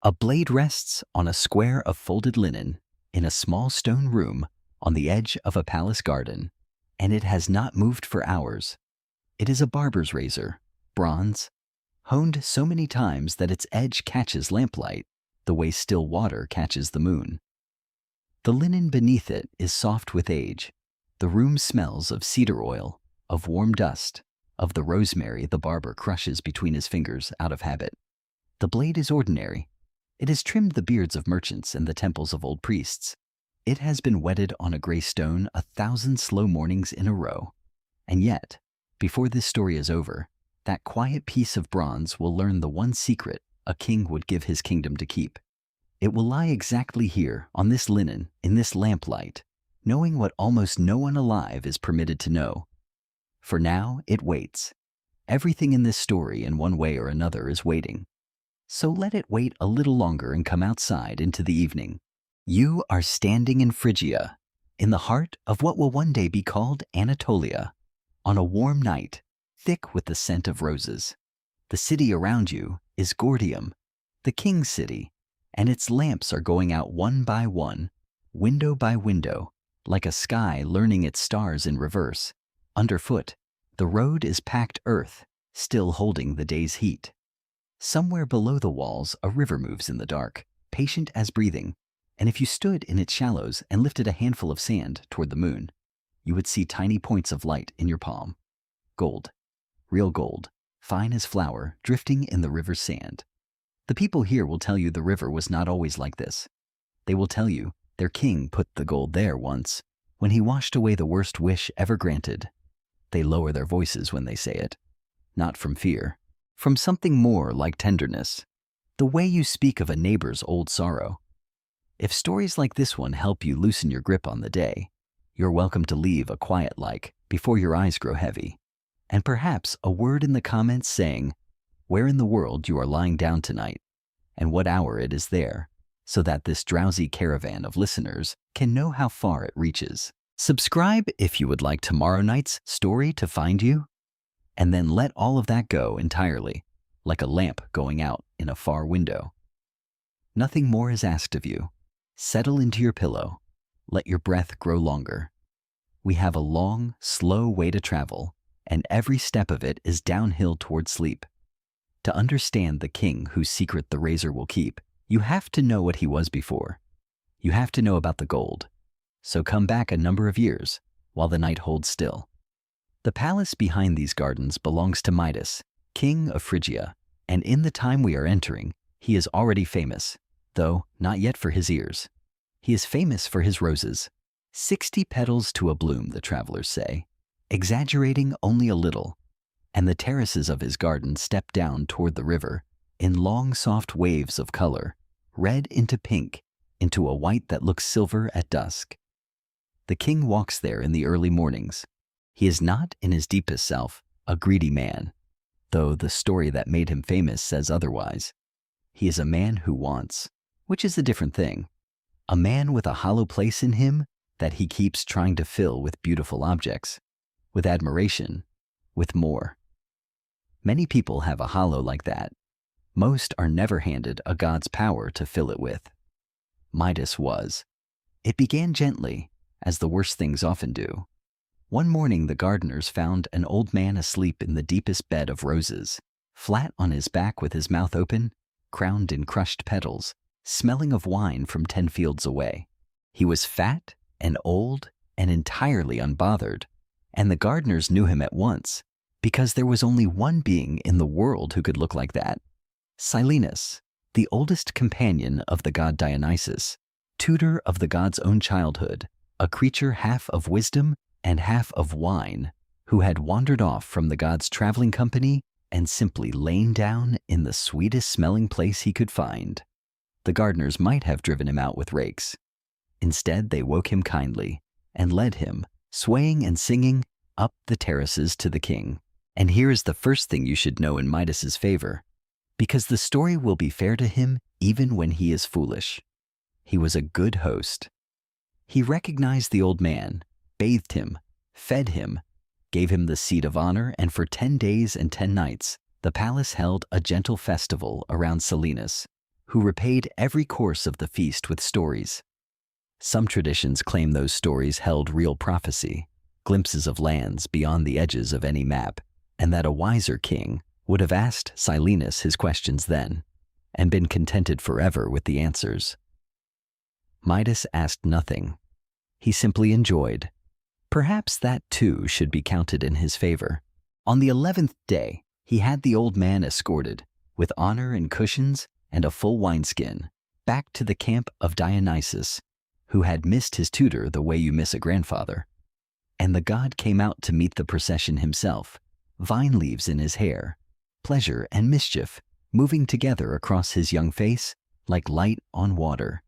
A blade rests on a square of folded linen in a small stone room on the edge of a palace garden, and it has not moved for hours. It is a barber's razor, bronze, honed so many times that its edge catches lamplight the way still water catches the moon. The linen beneath it is soft with age. The room smells of cedar oil, of warm dust, of the rosemary the barber crushes between his fingers out of habit. The blade is ordinary. It has trimmed the beards of merchants and the temples of old priests. It has been whetted on a gray stone 1,000 slow mornings in a row. And yet, before this story is over, that quiet piece of bronze will learn the one secret a king would give his kingdom to keep. It will lie exactly here on this linen, in this lamplight, knowing what almost no one alive is permitted to know. For now, it waits. Everything in this story, in one way or another, is waiting. So let it wait a little longer and come outside into the evening. You are standing in Phrygia, in the heart of what will one day be called Anatolia, on a warm night, thick with the scent of roses. The city around you is Gordium, the king's city, and its lamps are going out one by one, window by window, like a sky learning its stars in reverse. Underfoot, the road is packed earth, still holding the day's heat. Somewhere below the walls, a river moves in the dark, patient as breathing, and if you stood in its shallows and lifted a handful of sand toward the moon, you would see tiny points of light in your palm. Gold, real gold, fine as flour, drifting in the river's sand. The people here will tell you the river was not always like this. They will tell you their king put the gold there once, when he washed away the worst wish ever granted. They lower their voices when they say it, not from fear, from something more like tenderness, the way you speak of a neighbor's old sorrow. If stories like this one help you loosen your grip on the day, you're welcome to leave a quiet like before your eyes grow heavy, and perhaps a word in the comments saying where in the world you are lying down tonight and what hour it is there, so that this drowsy caravan of listeners can know how far it reaches. Subscribe if you would like tomorrow night's story to find you, and then let all of that go entirely, like a lamp going out in a far window. Nothing more is asked of you. Settle into your pillow. Let your breath grow longer. We have a long, slow way to travel, and every step of it is downhill toward sleep. To understand the king whose secret the razor will keep, you have to know what he was before. You have to know about the gold. So come back a number of years while the night holds still. The palace behind these gardens belongs to Midas, king of Phrygia, and in the time we are entering, he is already famous, though not yet for his ears. He is famous for his roses, 60 petals to a bloom, the travelers say, exaggerating only a little, and the terraces of his garden step down toward the river in long soft waves of color, red into pink, into a white that looks silver at dusk. The king walks there in the early mornings. He is not, in his deepest self, a greedy man, though the story that made him famous says otherwise. He is a man who wants, which is a different thing. A man with a hollow place in him that he keeps trying to fill with beautiful objects, with admiration, with more. Many people have a hollow like that. Most are never handed a god's power to fill it with. Midas was. It began gently, as the worst things often do. One morning the gardeners found an old man asleep in the deepest bed of roses, flat on his back with his mouth open, crowned in crushed petals, smelling of wine from 10 fields away. He was fat and old and entirely unbothered, and the gardeners knew him at once, because there was only one being in the world who could look like that. Silenus, the oldest companion of the god Dionysus, tutor of the god's own childhood, a creature half of wisdom and half of wine, who had wandered off from the god's traveling company and simply lain down in the sweetest smelling place he could find. The gardeners might have driven him out with rakes. Instead, they woke him kindly and led him, swaying and singing, up the terraces to the king. And here is the first thing you should know in Midas's favor, because the story will be fair to him even when he is foolish. He was a good host. He recognized the old man, bathed him, fed him, gave him the seat of honor, and for 10 days and 10 nights, the palace held a gentle festival around Silenus, who repaid every course of the feast with stories. Some traditions claim those stories held real prophecy, glimpses of lands beyond the edges of any map, and that a wiser king would have asked Silenus his questions then, and been contented forever with the answers. Midas asked nothing. He simply enjoyed. Perhaps that too should be counted in his favor. On the 11th day, he had the old man escorted, with honor and cushions and a full wineskin, back to the camp of Dionysus, who had missed his tutor the way you miss a grandfather. And the god came out to meet the procession himself, vine leaves in his hair, pleasure and mischief moving together across his young face like light on water.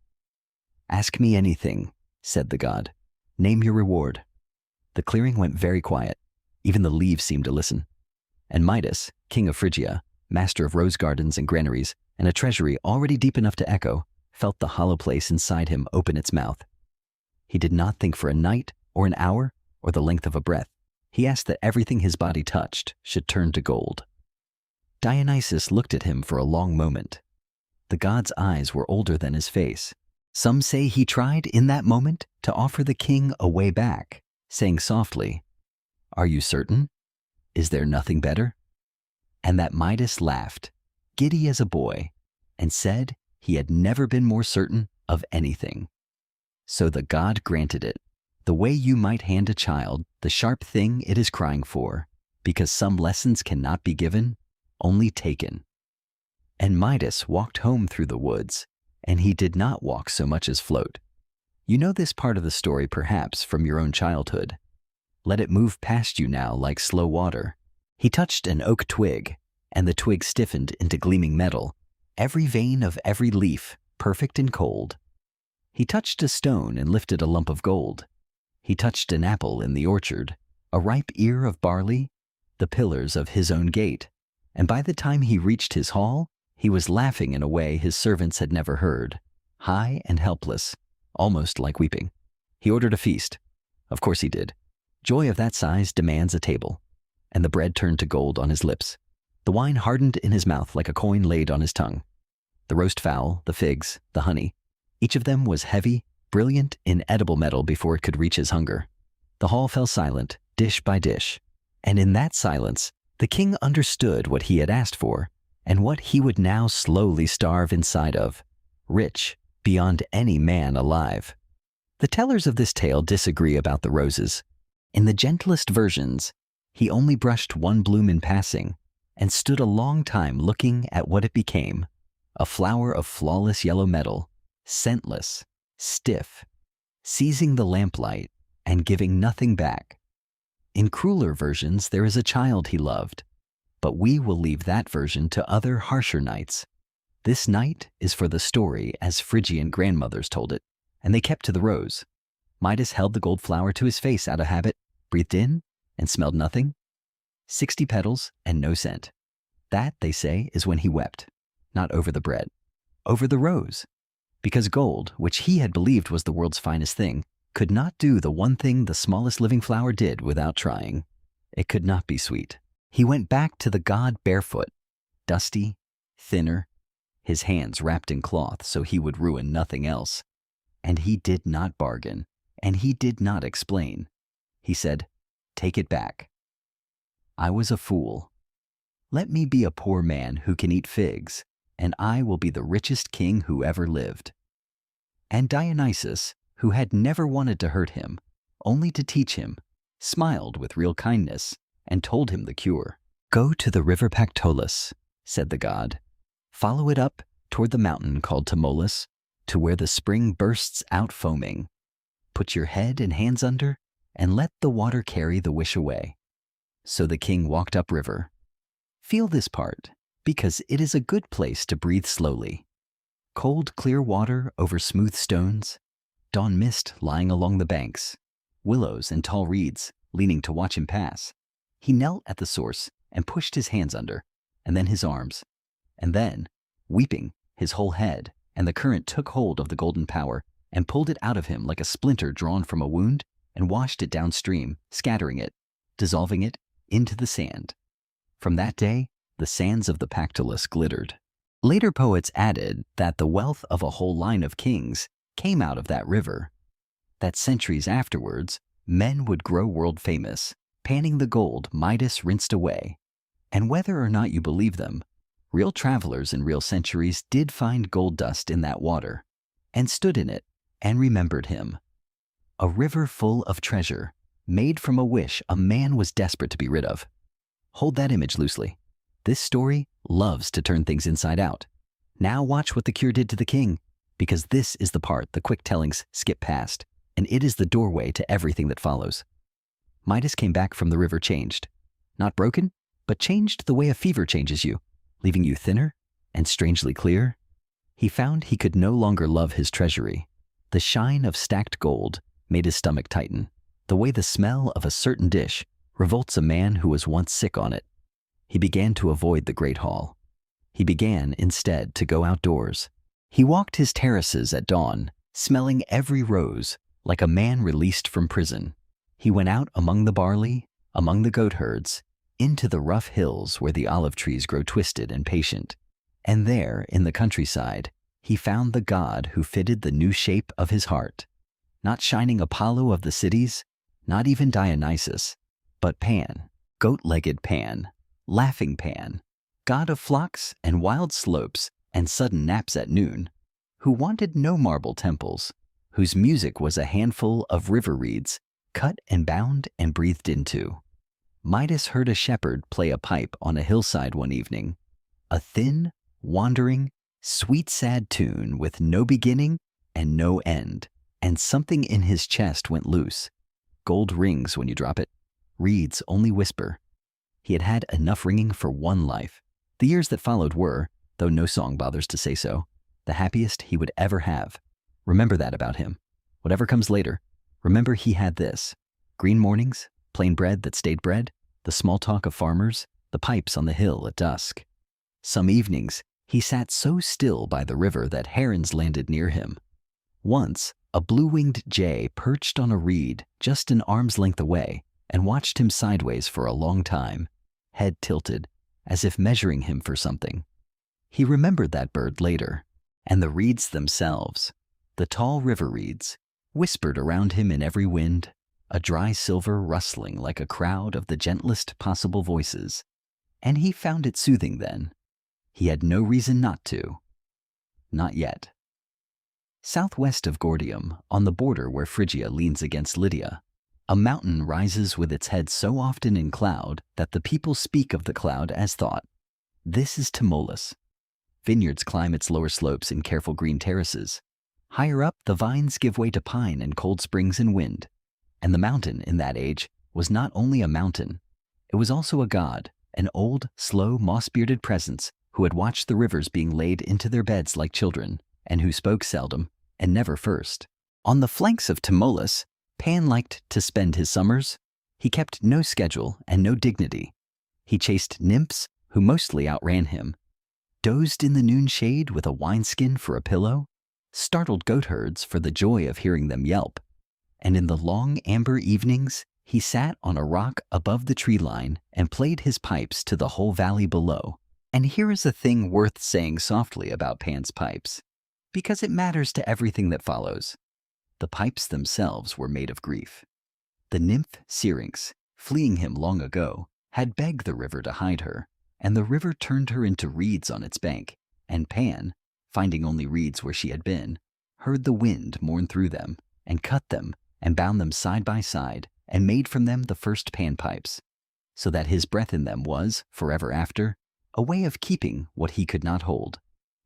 "Ask me anything," said the god. "Name your reward." The clearing went very quiet. Even the leaves seemed to listen. And Midas, king of Phrygia, master of rose gardens and granaries, and a treasury already deep enough to echo, felt the hollow place inside him open its mouth. He did not think for a night or an hour or the length of a breath. He asked that everything his body touched should turn to gold. Dionysus looked at him for a long moment. The god's eyes were older than his face. Some say he tried in that moment to offer the king a way back, saying softly, "Are you certain? Is there nothing better?" And that Midas laughed, giddy as a boy, and said he had never been more certain of anything. So the god granted it, the way you might hand a child the sharp thing it is crying for, because some lessons cannot be given, only taken. And Midas walked home through the woods, and he did not walk so much as float. You know this part of the story perhaps from your own childhood. Let it move past you now like slow water. He touched an oak twig, and the twig stiffened into gleaming metal, every vein of every leaf perfect and cold. He touched a stone and lifted a lump of gold. He touched an apple in the orchard, a ripe ear of barley, the pillars of his own gate, and by the time he reached his hall, he was laughing in a way his servants had never heard, high and helpless, almost like weeping. He ordered a feast. Of course he did. Joy of that size demands a table. And the bread turned to gold on his lips. The wine hardened in his mouth like a coin laid on his tongue. The roast fowl, the figs, the honey, each of them was heavy, brilliant in edible metal before it could reach his hunger. The hall fell silent, dish by dish. And in that silence, the king understood what he had asked for, and what he would now slowly starve inside of, rich beyond any man alive. The tellers of this tale disagree about the roses. In the gentlest versions, he only brushed one bloom in passing, and stood a long time looking at what it became, a flower of flawless yellow metal, scentless, stiff, seizing the lamplight and giving nothing back. In crueler versions, there is a child he loved, but we will leave that version to other harsher nights. This night is for the story as Phrygian grandmothers told it, and they kept to the rose. Midas held the gold flower to his face out of habit, breathed in, and smelled nothing. 60 petals and no scent. That, they say, is when he wept, not over the bread, over the rose. Because gold, which he had believed was the world's finest thing, could not do the one thing the smallest living flower did without trying. It could not be sweet. He went back to the god barefoot, dusty, thinner, his hands wrapped in cloth so he would ruin nothing else. And he did not bargain, and he did not explain. He said, "Take it back. I was a fool. Let me be a poor man who can eat figs, and I will be the richest king who ever lived." And Dionysus, who had never wanted to hurt him, only to teach him, smiled with real kindness and told him the cure. "Go to the river Pactolus," said the god. "Follow it up toward the mountain called Tmolus, to where the spring bursts out foaming. Put your head and hands under, and let the water carry the wish away." So the king walked upriver. Feel this part, because it is a good place to breathe slowly. Cold, clear water over smooth stones, dawn mist lying along the banks, willows and tall reeds leaning to watch him pass. He knelt at the source and pushed his hands under, and then his arms, and then, weeping, his whole head, and the current took hold of the golden power and pulled it out of him like a splinter drawn from a wound and washed it downstream, scattering it, dissolving it into the sand. From that day, the sands of the Pactolus glittered. Later poets added that the wealth of a whole line of kings came out of that river, that centuries afterwards, men would grow world famous, panning the gold Midas rinsed away. And whether or not you believe them, real travelers in real centuries did find gold dust in that water, and stood in it, and remembered him. A river full of treasure, made from a wish a man was desperate to be rid of. Hold that image loosely. This story loves to turn things inside out. Now watch what the cure did to the king, because this is the part the quick tellings skip past, and it is the doorway to everything that follows. Midas came back from the river changed. Not broken, but changed the way a fever changes you, leaving you thinner and strangely clear. He found he could no longer love his treasury. The shine of stacked gold made his stomach tighten, the way the smell of a certain dish revolts a man who was once sick on it. He began to avoid the great hall. He began, instead, to go outdoors. He walked his terraces at dawn, smelling every rose, like a man released from prison. He went out among the barley, among the goat herds, into the rough hills where the olive trees grow twisted and patient. And there, in the countryside, he found the god who fitted the new shape of his heart. Not shining Apollo of the cities, not even Dionysus, but Pan, goat-legged Pan, laughing Pan, god of flocks and wild slopes and sudden naps at noon, who wanted no marble temples, whose music was a handful of river reeds cut and bound and breathed into. Midas heard a shepherd play a pipe on a hillside one evening, a thin, wandering, sweet sad tune with no beginning and no end, and something in his chest went loose. Gold rings when you drop it, reeds only whisper. He had had enough ringing for one life. The years that followed were, though no song bothers to say so, the happiest he would ever have. Remember that about him. Whatever comes later, remember he had this: green mornings, plain bread that stayed bread, the small talk of farmers, the pipes on the hill at dusk. Some evenings, he sat so still by the river that herons landed near him. Once, a blue-winged jay perched on a reed just an arm's length away and watched him sideways for a long time, head tilted, as if measuring him for something. He remembered that bird later, and the reeds themselves, the tall river reeds, whispered around him in every wind, a dry silver rustling like a crowd of the gentlest possible voices, and he found it soothing then. He had no reason not to. Not yet. Southwest of Gordium, on the border where Phrygia leans against Lydia, a mountain rises with its head so often in cloud that the people speak of the cloud as thought. This is Tmolus. Vineyards climb its lower slopes in careful green terraces. Higher up, the vines give way to pine and cold springs and wind. And the mountain, in that age, was not only a mountain. It was also a god, an old, slow, moss-bearded presence who had watched the rivers being laid into their beds like children, and who spoke seldom, and never first. On the flanks of Tmolus, Pan liked to spend his summers. He kept no schedule and no dignity. He chased nymphs who mostly outran him, dozed in the noon shade with a wineskin for a pillow, startled goatherds for the joy of hearing them yelp, and in the long amber evenings he sat on a rock above the tree line and played his pipes to the whole valley below. And here is a thing worth saying softly about Pan's pipes, because it matters to everything that follows. The pipes themselves were made of grief. The nymph Syrinx, fleeing him long ago, had begged the river to hide her, and the river turned her into reeds on its bank, and Pan, finding only reeds where she had been, heard the wind mourn through them, and cut them, and bound them side by side, and made from them the first panpipes, so that his breath in them was, forever after, a way of keeping what he could not hold.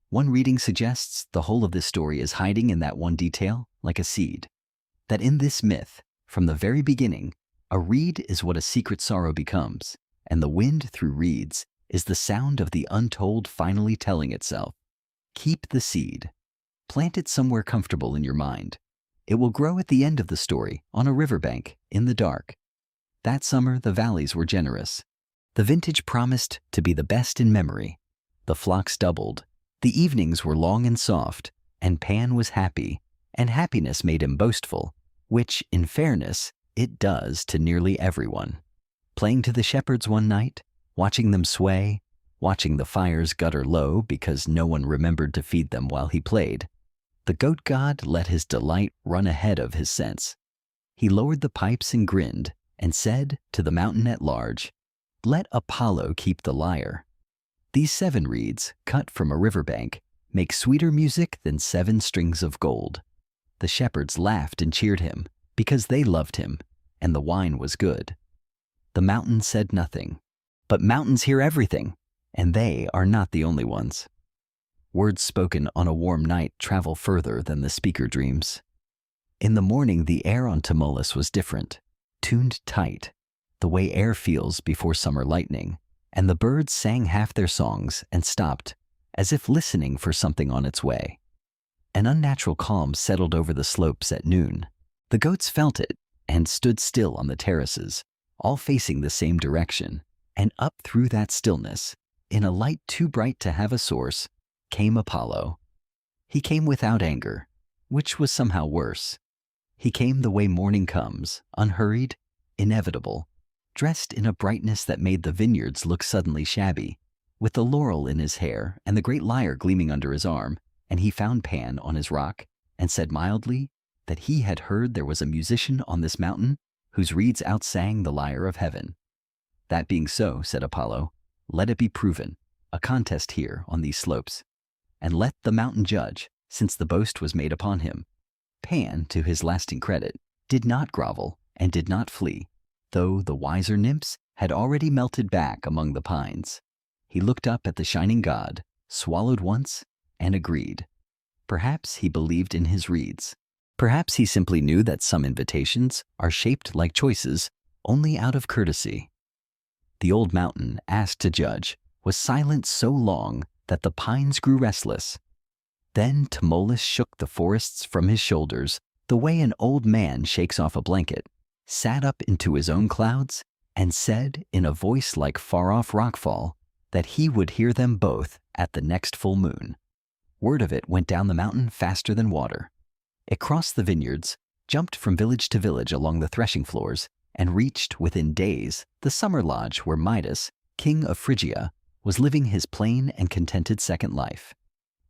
One reading suggests the whole of this story is hiding in that one detail, like a seed. That in this myth, from the very beginning, a reed is what a secret sorrow becomes, and the wind through reeds is the sound of the untold finally telling itself. Keep the seed. Plant it somewhere comfortable in your mind. It will grow at the end of the story, on a riverbank, in the dark. That summer, the valleys were generous. The vintage promised to be the best in memory. The flocks doubled. The evenings were long and soft, and Pan was happy, and happiness made him boastful, which, in fairness, it does to nearly everyone. Playing to the shepherds one night, watching them sway, watching the fires gutter low because no one remembered to feed them while he played. The goat god let his delight run ahead of his sense. He lowered the pipes and grinned and said to the mountain at large, "Let Apollo keep the lyre." These 7 reeds, cut from a riverbank, make sweeter music than 7 strings of gold. The shepherds laughed and cheered him because they loved him, and the wine was good. The mountain said nothing, but mountains hear everything, and they are not the only ones. Words spoken on a warm night travel further than the speaker dreams. In the morning, the air on Tmolus was different, tuned tight, the way air feels before summer lightning, and the birds sang half their songs and stopped, as if listening for something on its way. An unnatural calm settled over the slopes at noon. The goats felt it and stood still on the terraces, all facing the same direction, and up through that stillness, in a light too bright to have a source, came Apollo. He came without anger, which was somehow worse. He came the way morning comes, unhurried, inevitable, dressed in a brightness that made the vineyards look suddenly shabby, with the laurel in his hair and the great lyre gleaming under his arm, and he found Pan on his rock and said mildly that he had heard there was a musician on this mountain whose reeds outsang the lyre of heaven. "That being so," said Apollo, "let it be proven, a contest here on these slopes, and let the mountain judge, since the boast was made upon him." Pan, to his lasting credit, did not grovel and did not flee, though the wiser nymphs had already melted back among the pines. He looked up at the shining god, swallowed once, and agreed. Perhaps he believed in his reeds. Perhaps he simply knew that some invitations are shaped like choices only out of courtesy. The old mountain, asked to judge, was silent so long that the pines grew restless. Then Tmolus shook the forests from his shoulders the way an old man shakes off a blanket, sat up into his own clouds, and said in a voice like far-off rockfall that he would hear them both at the next full moon. Word of it went down the mountain faster than water. It crossed the vineyards, jumped from village to village along the threshing floors, and reached, within days, the summer lodge where Midas, king of Phrygia, was living his plain and contented second life.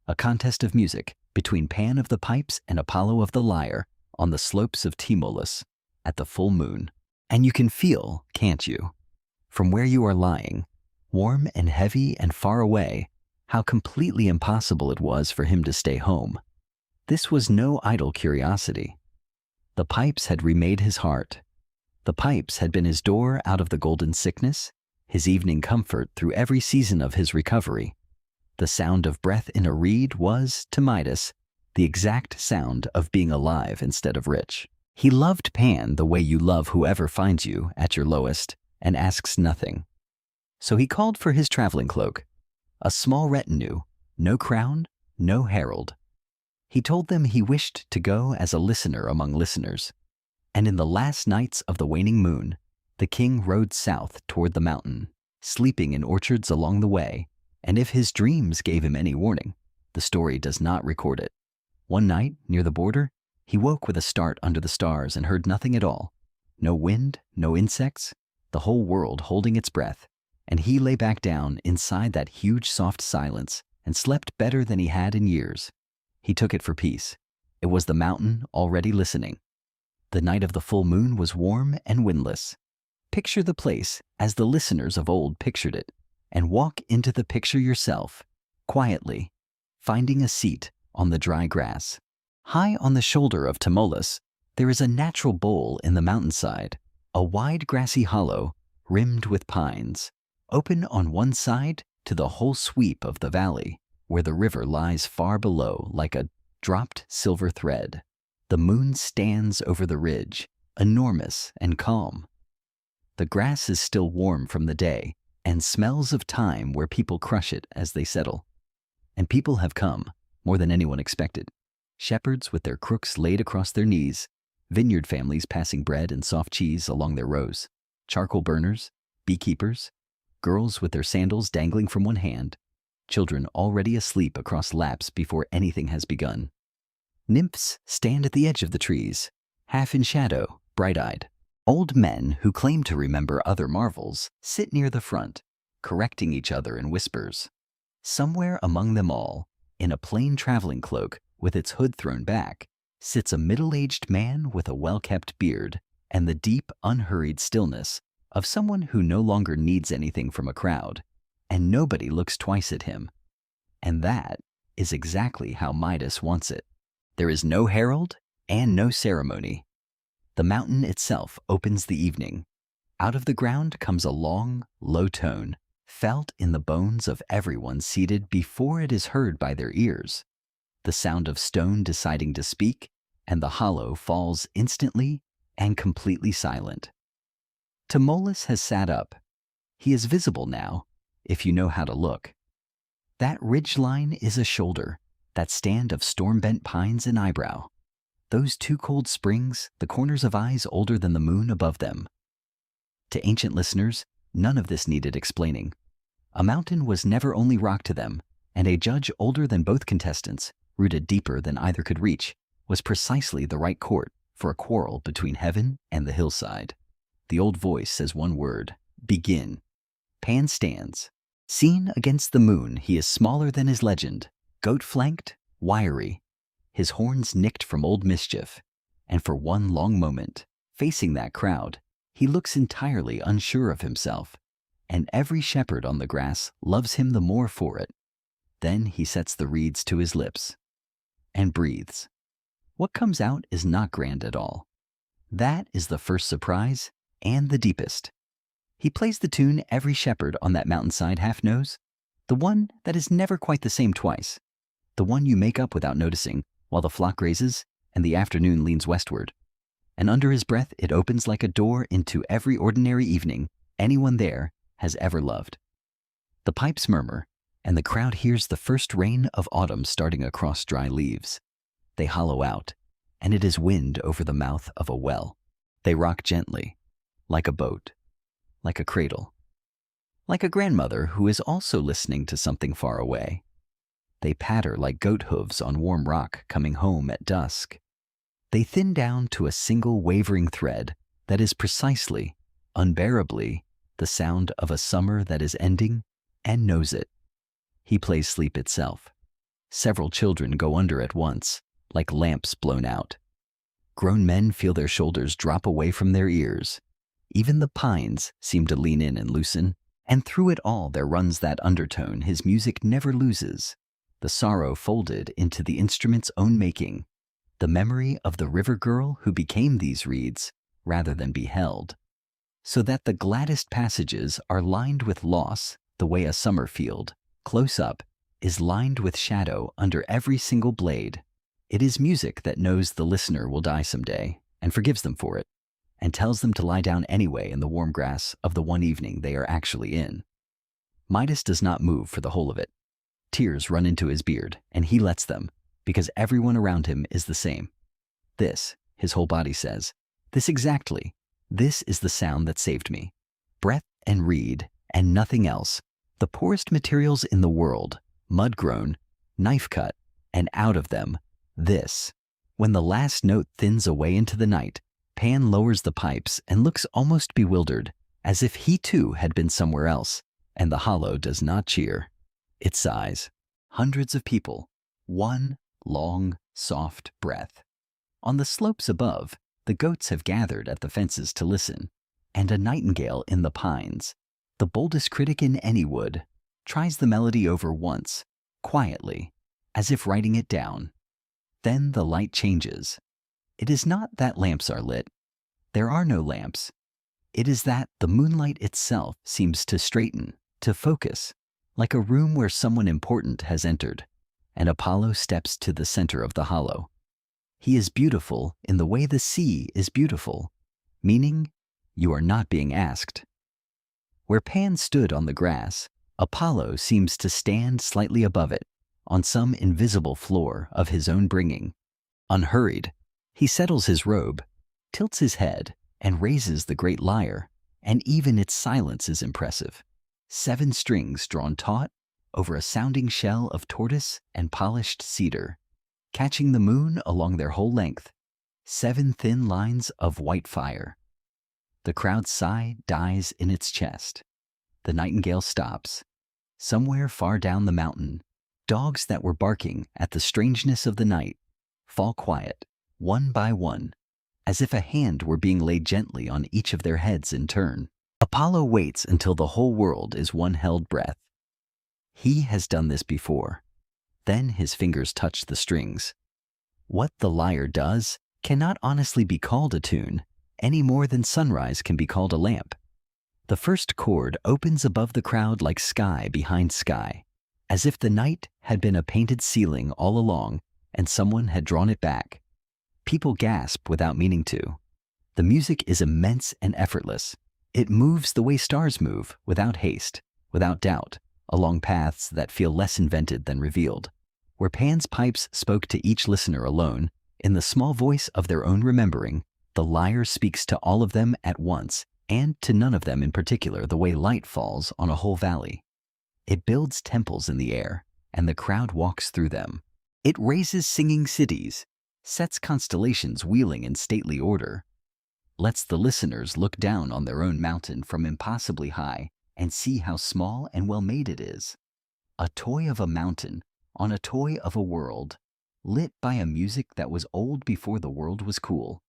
A contest of music between Pan of the pipes and Apollo of the lyre on the slopes of Tmolus at the full moon. And you can feel, can't you, from where you are lying, warm and heavy and far away, how completely impossible it was for him to stay home. This was no idle curiosity. The pipes had remade his heart. The pipes had been his door out of the golden sickness, his evening comfort through every season of his recovery. The sound of breath in a reed was, to Midas, the exact sound of being alive instead of rich. He loved Pan the way you love whoever finds you at your lowest and asks nothing. So he called for his traveling cloak, a small retinue, no crown, no herald. He told them he wished to go as a listener among listeners. And in the last nights of the waning moon, the king rode south toward the mountain, sleeping in orchards along the way, and if his dreams gave him any warning, the story does not record it. One night, near the border, he woke with a start under the stars and heard nothing at all. No wind, no insects, the whole world holding its breath, and he lay back down inside that huge soft silence and slept better than he had in years. He took it for peace. It was the mountain already listening. The night of the full moon was warm and windless. Picture the place as the listeners of old pictured it, and walk into the picture yourself, quietly, finding a seat on the dry grass. High on the shoulder of Tmolus, there is a natural bowl in the mountainside, a wide grassy hollow rimmed with pines, open on one side to the whole sweep of the valley, where the river lies far below like a dropped silver thread. The moon stands over the ridge, enormous and calm. The grass is still warm from the day and smells of time where people crush it as they settle. And people have come, more than anyone expected. Shepherds with their crooks laid across their knees, vineyard families passing bread and soft cheese along their rows, charcoal burners, beekeepers, girls with their sandals dangling from one hand, children already asleep across laps before anything has begun. Nymphs stand at the edge of the trees, half in shadow, bright-eyed. Old men who claim to remember other marvels sit near the front, correcting each other in whispers. Somewhere among them all, in a plain traveling cloak with its hood thrown back, sits a middle-aged man with a well-kept beard and the deep, unhurried stillness of someone who no longer needs anything from a crowd, and nobody looks twice at him. And that is exactly how Midas wants it. There is no herald and no ceremony. The mountain itself opens the evening. Out of the ground comes a long, low tone, felt in the bones of everyone seated before it is heard by their ears. The sound of stone deciding to speak, and the hollow falls instantly and completely silent. Tmolus has sat up. He is visible now, if you know how to look. That ridge line is a shoulder, that stand of storm-bent pines an eyebrow. Those two cold springs, the corners of eyes older than the moon above them. To ancient listeners, none of this needed explaining. A mountain was never only rock to them, and a judge older than both contestants, rooted deeper than either could reach, was precisely the right court for a quarrel between heaven and the hillside. The old voice says one word: begin. Pan stands. Seen against the moon, he is smaller than his legend, goat-flanked, wiry, his horns nicked from old mischief, and for one long moment, facing that crowd, he looks entirely unsure of himself, and every shepherd on the grass loves him the more for it. Then he sets the reeds to his lips and breathes. What comes out is not grand at all. That is the first surprise and the deepest. He plays the tune every shepherd on that mountainside half knows, the one that is never quite the same twice, the one you make up without noticing while the flock grazes and the afternoon leans westward. And under his breath it opens like a door into every ordinary evening anyone there has ever loved. The pipes murmur, and the crowd hears the first rain of autumn starting across dry leaves. They hollow out, and it is wind over the mouth of a well. They rock gently, like a boat, like a cradle, like a grandmother who is also listening to something far away. They patter like goat hooves on warm rock coming home at dusk. They thin down to a single wavering thread that is precisely, unbearably, the sound of a summer that is ending and knows it. He plays sleep itself. Several children go under at once, like lamps blown out. Grown men feel their shoulders drop away from their ears. Even the pines seem to lean in and loosen, and through it all there runs that undertone his music never loses, the sorrow folded into the instrument's own making, the memory of the river girl who became these reeds rather than beheld, so that the gladdest passages are lined with loss the way a summer field, close up, is lined with shadow under every single blade. It is music that knows the listener will die someday and forgives them for it, and tells them to lie down anyway in the warm grass of the one evening they are actually in. Midas does not move for the whole of it. Tears run into his beard, and he lets them, because everyone around him is the same. This, his whole body says, this exactly, this is the sound that saved me. Breath and reed, and nothing else. The poorest materials in the world, mud-grown, knife-cut, and out of them, this. When the last note thins away into the night, Pan lowers the pipes and looks almost bewildered, as if he too had been somewhere else, and the hollow does not cheer. It sighs. Hundreds of people. One long, soft breath. On the slopes above, the goats have gathered at the fences to listen, and a nightingale in the pines, the boldest critic in any wood, tries the melody over once, quietly, as if writing it down. Then the light changes. It is not that lamps are lit. There are no lamps. It is that the moonlight itself seems to straighten, to focus, like a room where someone important has entered, and Apollo steps to the center of the hollow. He is beautiful in the way the sea is beautiful, meaning you are not being asked. Where Pan stood on the grass, Apollo seems to stand slightly above it, on some invisible floor of his own bringing. Unhurried, he settles his robe, tilts his head, and raises the great lyre, and even its silence is impressive. 7 strings drawn taut over a sounding shell of tortoise and polished cedar, catching the moon along their whole length, 7 thin lines of white fire. The crowd's sigh dies in its chest. The nightingale stops. Somewhere far down the mountain, dogs that were barking at the strangeness of the night fall quiet, one by one, as if a hand were being laid gently on each of their heads in turn. Apollo waits until the whole world is one held breath. He has done this before. Then his fingers touch the strings. What the lyre does cannot honestly be called a tune, any more than sunrise can be called a lamp. The first chord opens above the crowd like sky behind sky, as if the night had been a painted ceiling all along and someone had drawn it back. People gasp without meaning to. The music is immense and effortless. It moves the way stars move, without haste, without doubt, along paths that feel less invented than revealed. Where Pan's pipes spoke to each listener alone, in the small voice of their own remembering, the lyre speaks to all of them at once, and to none of them in particular, the way light falls on a whole valley. It builds temples in the air, and the crowd walks through them. It raises singing cities, sets constellations wheeling in stately order, lets the listeners look down on their own mountain from impossibly high and see how small and well made it is. A toy of a mountain on a toy of a world, lit by a music that was old before the world was cool.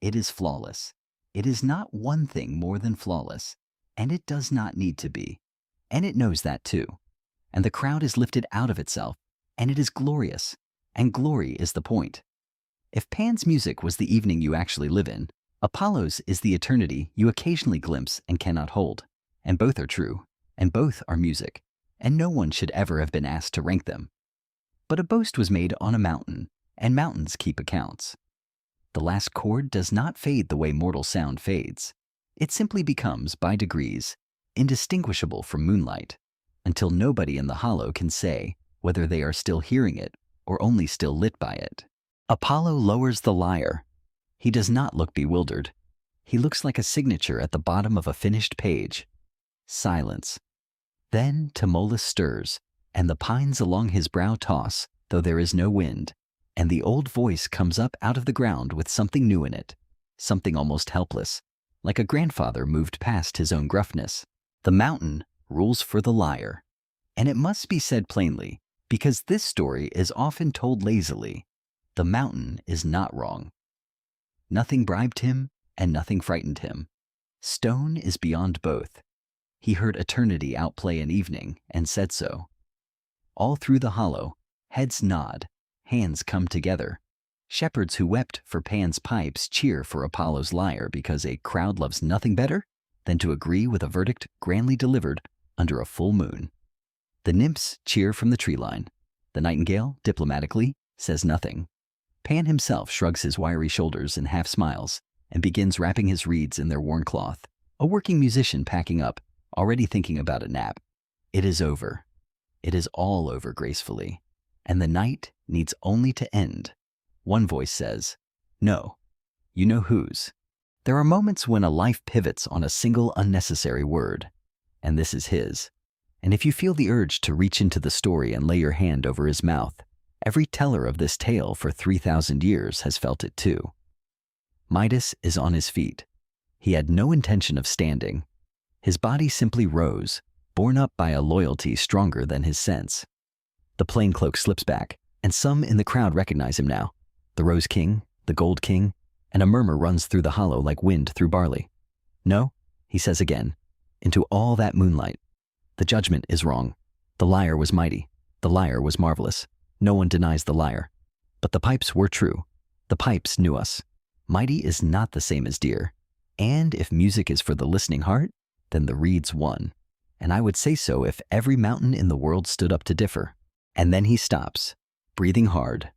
It is flawless. It is not one thing more than flawless, and it does not need to be. And it knows that too. And the crowd is lifted out of itself, and it is glorious, and glory is the point. If Pan's music was the evening you actually live in, Apollo's is the eternity you occasionally glimpse and cannot hold. And both are true, and both are music, and no one should ever have been asked to rank them. But a boast was made on a mountain, and mountains keep accounts. The last chord does not fade the way mortal sound fades. It simply becomes, by degrees, indistinguishable from moonlight, until nobody in the hollow can say whether they are still hearing it or only still lit by it. Apollo lowers the lyre. He does not look bewildered. He looks like a signature at the bottom of a finished page. Silence. Then Tmolus stirs, and the pines along his brow toss, though there is no wind, and the old voice comes up out of the ground with something new in it, something almost helpless, like a grandfather moved past his own gruffness. The mountain rules for the lyre. And it must be said plainly, because this story is often told lazily. The mountain is not wrong. Nothing bribed him, and nothing frightened him. Stone is beyond both. He heard eternity outplay an evening, and said so. All through the hollow, heads nod, hands come together. Shepherds who wept for Pan's pipes cheer for Apollo's lyre because a crowd loves nothing better than to agree with a verdict grandly delivered under a full moon. The nymphs cheer from the tree line. The nightingale, diplomatically, says nothing. Pan himself shrugs his wiry shoulders and half smiles and begins wrapping his reeds in their worn cloth, a working musician packing up, already thinking about a nap. It is over. It is all over gracefully, and the night needs only to end. One voice says, "No, you know whose." There are moments when a life pivots on a single unnecessary word, and this is his. And if you feel the urge to reach into the story and lay your hand over his mouth, every teller of this tale for 3,000 years has felt it too. Midas is on his feet. He had no intention of standing. His body simply rose, borne up by a loyalty stronger than his sense. The plain cloak slips back, and some in the crowd recognize him now. The Rose King, the Gold King, and a murmur runs through the hollow like wind through barley. "No," he says again, into all that moonlight. "The judgment is wrong. The lyre was mighty. The lyre was marvelous. No one denies the lyre. But the pipes were true. The pipes knew us. Mighty is not the same as dear. And if music is for the listening heart, then the reeds won. And I would say so if every mountain in the world stood up to differ." And then he stops, breathing hard.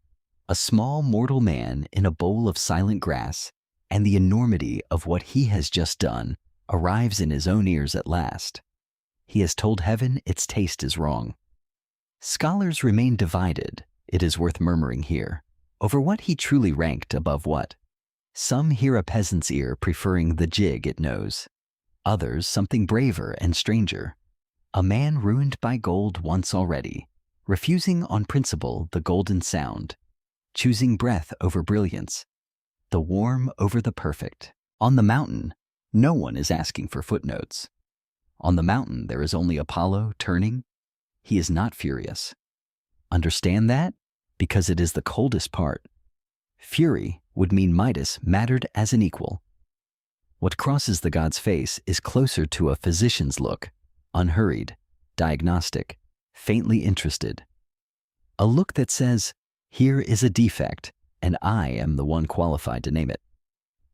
A small mortal man in a bowl of silent grass, and the enormity of what he has just done arrives in his own ears at last. He has told heaven its taste is wrong. Scholars remain divided, it is worth murmuring here, over what he truly ranked above what. Some hear a peasant's ear preferring the jig it knows. Others something braver and stranger. A man ruined by gold once already, refusing on principle the golden sound, choosing breath over brilliance, the warm over the perfect. On the mountain, no one is asking for footnotes. On the mountain there is only Apollo turning. He is not furious. Understand that? Because it is the coldest part. Fury would mean Midas mattered as an equal. What crosses the god's face is closer to a physician's look, unhurried, diagnostic, faintly interested. A look that says, here is a defect, and I am the one qualified to name it.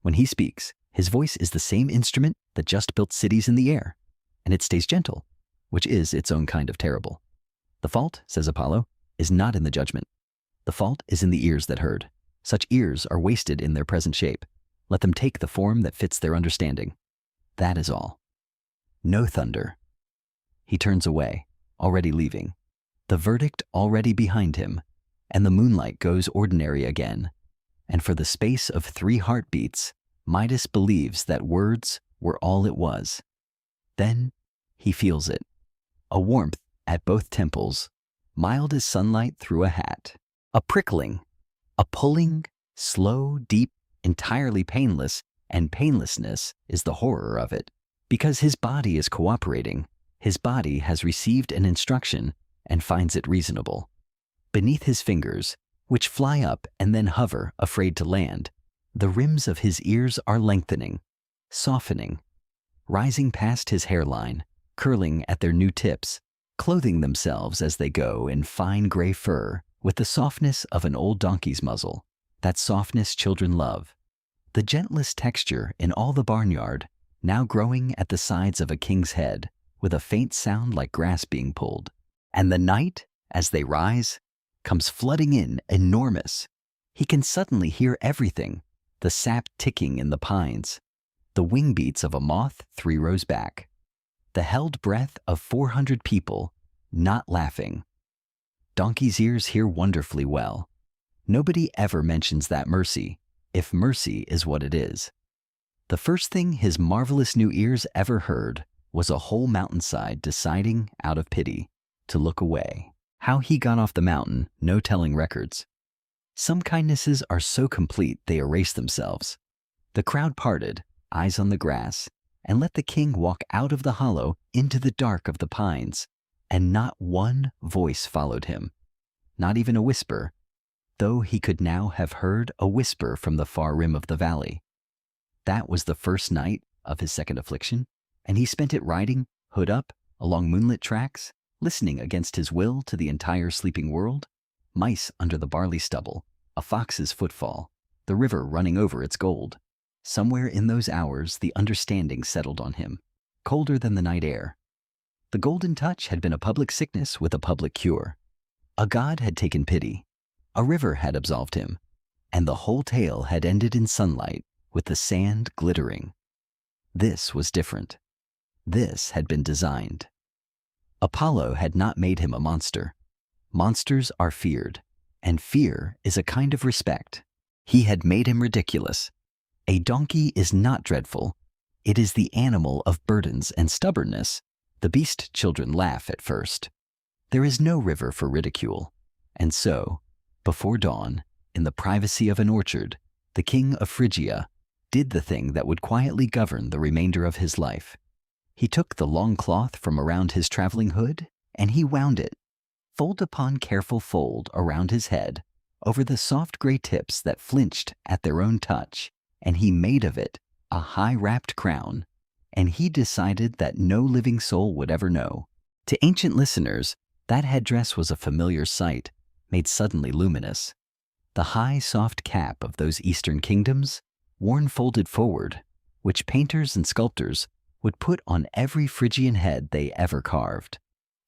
When he speaks, his voice is the same instrument that just built cities in the air, and it stays gentle, which is its own kind of terrible. The fault, says Apollo, is not in the judgment. The fault is in the ears that heard. Such ears are wasted in their present shape. Let them take the form that fits their understanding. That is all. No thunder. He turns away, already leaving. The verdict already behind him, and the moonlight goes ordinary again. And for the space of 3 heartbeats, Midas believes that words were all it was. Then he feels it. A warmth at both temples, mild as sunlight through a hat. A prickling, a pulling, slow, deep, entirely painless, and painlessness is the horror of it. Because his body is cooperating, his body has received an instruction and finds it reasonable. Beneath his fingers, which fly up and then hover, afraid to land, the rims of his ears are lengthening, softening, rising past his hairline, curling at their new tips, clothing themselves as they go in fine gray fur with the softness of an old donkey's muzzle, that softness children love. The gentlest texture in all the barnyard, now growing at the sides of a king's head, with a faint sound like grass being pulled. And the night, as they rise, comes flooding in enormous. He can suddenly hear everything, the sap ticking in the pines, the wing beats of a moth 3 rows back, the held breath of 400 people, not laughing. Donkey's ears hear wonderfully well. Nobody ever mentions that mercy, if mercy is what it is. The first thing his marvelous new ears ever heard was a whole mountainside deciding, out of pity, to look away. How he got off the mountain, no telling records. Some kindnesses are so complete they erase themselves. The crowd parted, eyes on the grass, and let the king walk out of the hollow into the dark of the pines, and not one voice followed him, not even a whisper, though he could now have heard a whisper from the far rim of the valley. That was the first night of his second affliction, and he spent it riding, hood up, along moonlit tracks, listening against his will to the entire sleeping world, mice under the barley stubble, a fox's footfall, the river running over its gold. Somewhere in those hours the understanding settled on him, colder than the night air. The golden touch had been a public sickness with a public cure. A god had taken pity, a river had absolved him, and the whole tale had ended in sunlight with the sand glittering. This was different. This had been designed. Apollo had not made him a monster. Monsters are feared, and fear is a kind of respect. He had made him ridiculous. A donkey is not dreadful. It is the animal of burdens and stubbornness. The beast children laugh at first. There is no river for ridicule. And so, before dawn, in the privacy of an orchard, the king of Phrygia did the thing that would quietly govern the remainder of his life. He took the long cloth from around his traveling hood, and he wound it, fold upon careful fold around his head, over the soft gray tips that flinched at their own touch, and he made of it a high-wrapped crown, and he decided that no living soul would ever know. To ancient listeners, that headdress was a familiar sight, made suddenly luminous. The high, soft cap of those eastern kingdoms, worn folded forward, which painters and sculptors would put on every Phrygian head they ever carved,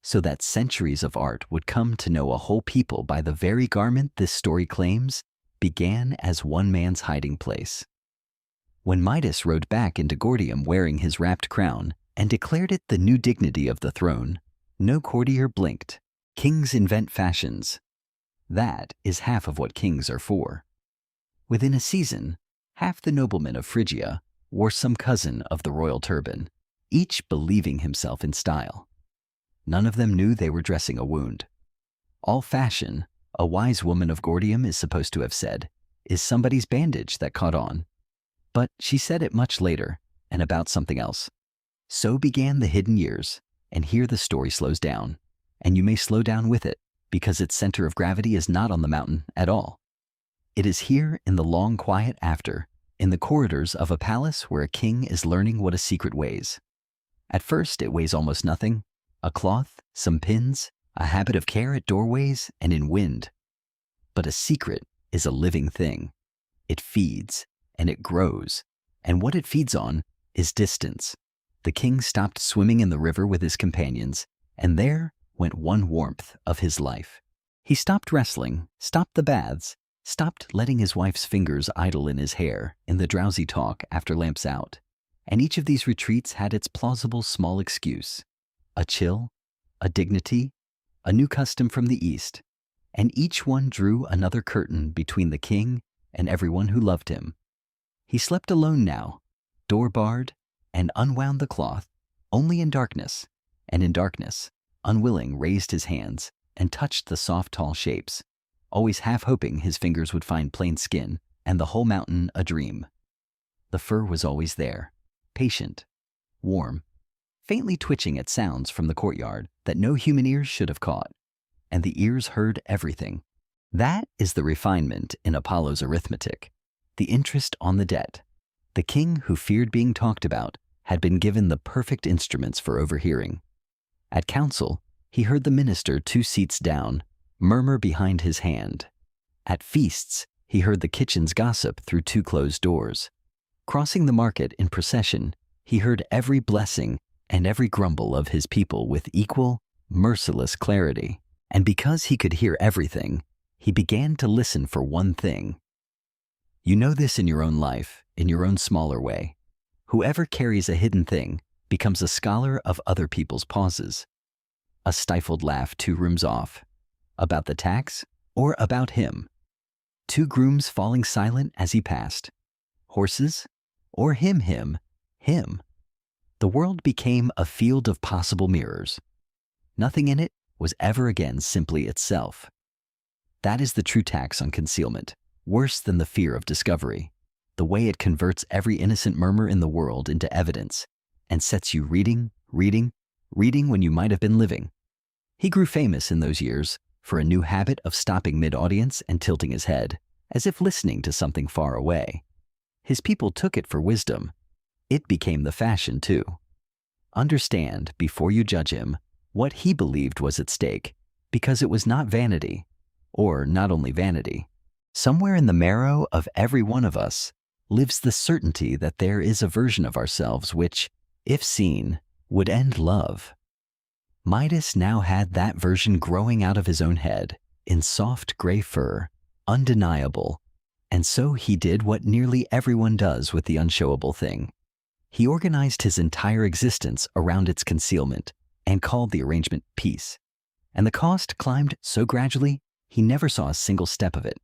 so that centuries of art would come to know a whole people by the very garment this story claims began as one man's hiding place. When Midas rode back into Gordium wearing his wrapped crown and declared it the new dignity of the throne, no courtier blinked. Kings invent fashions. That is half of what kings are for. Within a season, half the noblemen of Phrygia wore some cousin of the royal turban, each believing himself in style. None of them knew they were dressing a wound. All fashion, a wise woman of Gordium is supposed to have said, is somebody's bandage that caught on. But she said it much later, and about something else. So began the hidden years, and here the story slows down. And you may slow down with it, because its center of gravity is not on the mountain at all. It is here in the long quiet after, in the corridors of a palace where a king is learning what a secret weighs. At first it weighs almost nothing, a cloth, some pins, a habit of care at doorways and in wind. But a secret is a living thing. It feeds, and it grows, and what it feeds on is distance. The king stopped swimming in the river with his companions, and there went one warmth of his life. He stopped wrestling, stopped the baths, stopped letting his wife's fingers idle in his hair in the drowsy talk after lamps out. And each of these retreats had its plausible small excuse. A chill, a dignity, a new custom from the East, and each one drew another curtain between the king and everyone who loved him. He slept alone now, door barred, and unwound the cloth, only in darkness, and in darkness, unwilling, raised his hands and touched the soft tall shapes, always half hoping his fingers would find plain skin and the whole mountain a dream. The fur was always there, patient, warm, faintly twitching at sounds from the courtyard that no human ears should have caught, and the ears heard everything. That is the refinement in Apollo's arithmetic, the interest on the debt. The king who feared being talked about had been given the perfect instruments for overhearing. At council, he heard the minister 2 seats down murmur behind his hand. At feasts, he heard the kitchen's gossip through 2 closed doors. Crossing the market in procession, he heard every blessing and every grumble of his people with equal, merciless clarity. And because he could hear everything, he began to listen for one thing. You know this in your own life, in your own smaller way. Whoever carries a hidden thing becomes a scholar of other people's pauses. A stifled laugh 2 rooms off. About the tax or about him. 2 grooms falling silent as he passed. Horses or him. The world became a field of possible mirrors. Nothing in it was ever again simply itself. That is the true tax on concealment, worse than the fear of discovery, the way it converts every innocent murmur in the world into evidence and sets you reading when you might have been living. He grew famous in those years for a new habit of stopping mid-audience and tilting his head, as if listening to something far away. His people took it for wisdom. It became the fashion, too. Understand, before you judge him, what he believed was at stake, because it was not vanity, or not only vanity. Somewhere in the marrow of every one of us lives the certainty that there is a version of ourselves which, if seen, would end love. Midas now had that version growing out of his own head, in soft gray fur, undeniable, and so he did what nearly everyone does with the unshowable thing. He organized his entire existence around its concealment and called the arrangement peace. And the cost climbed so gradually, he never saw a single step of it.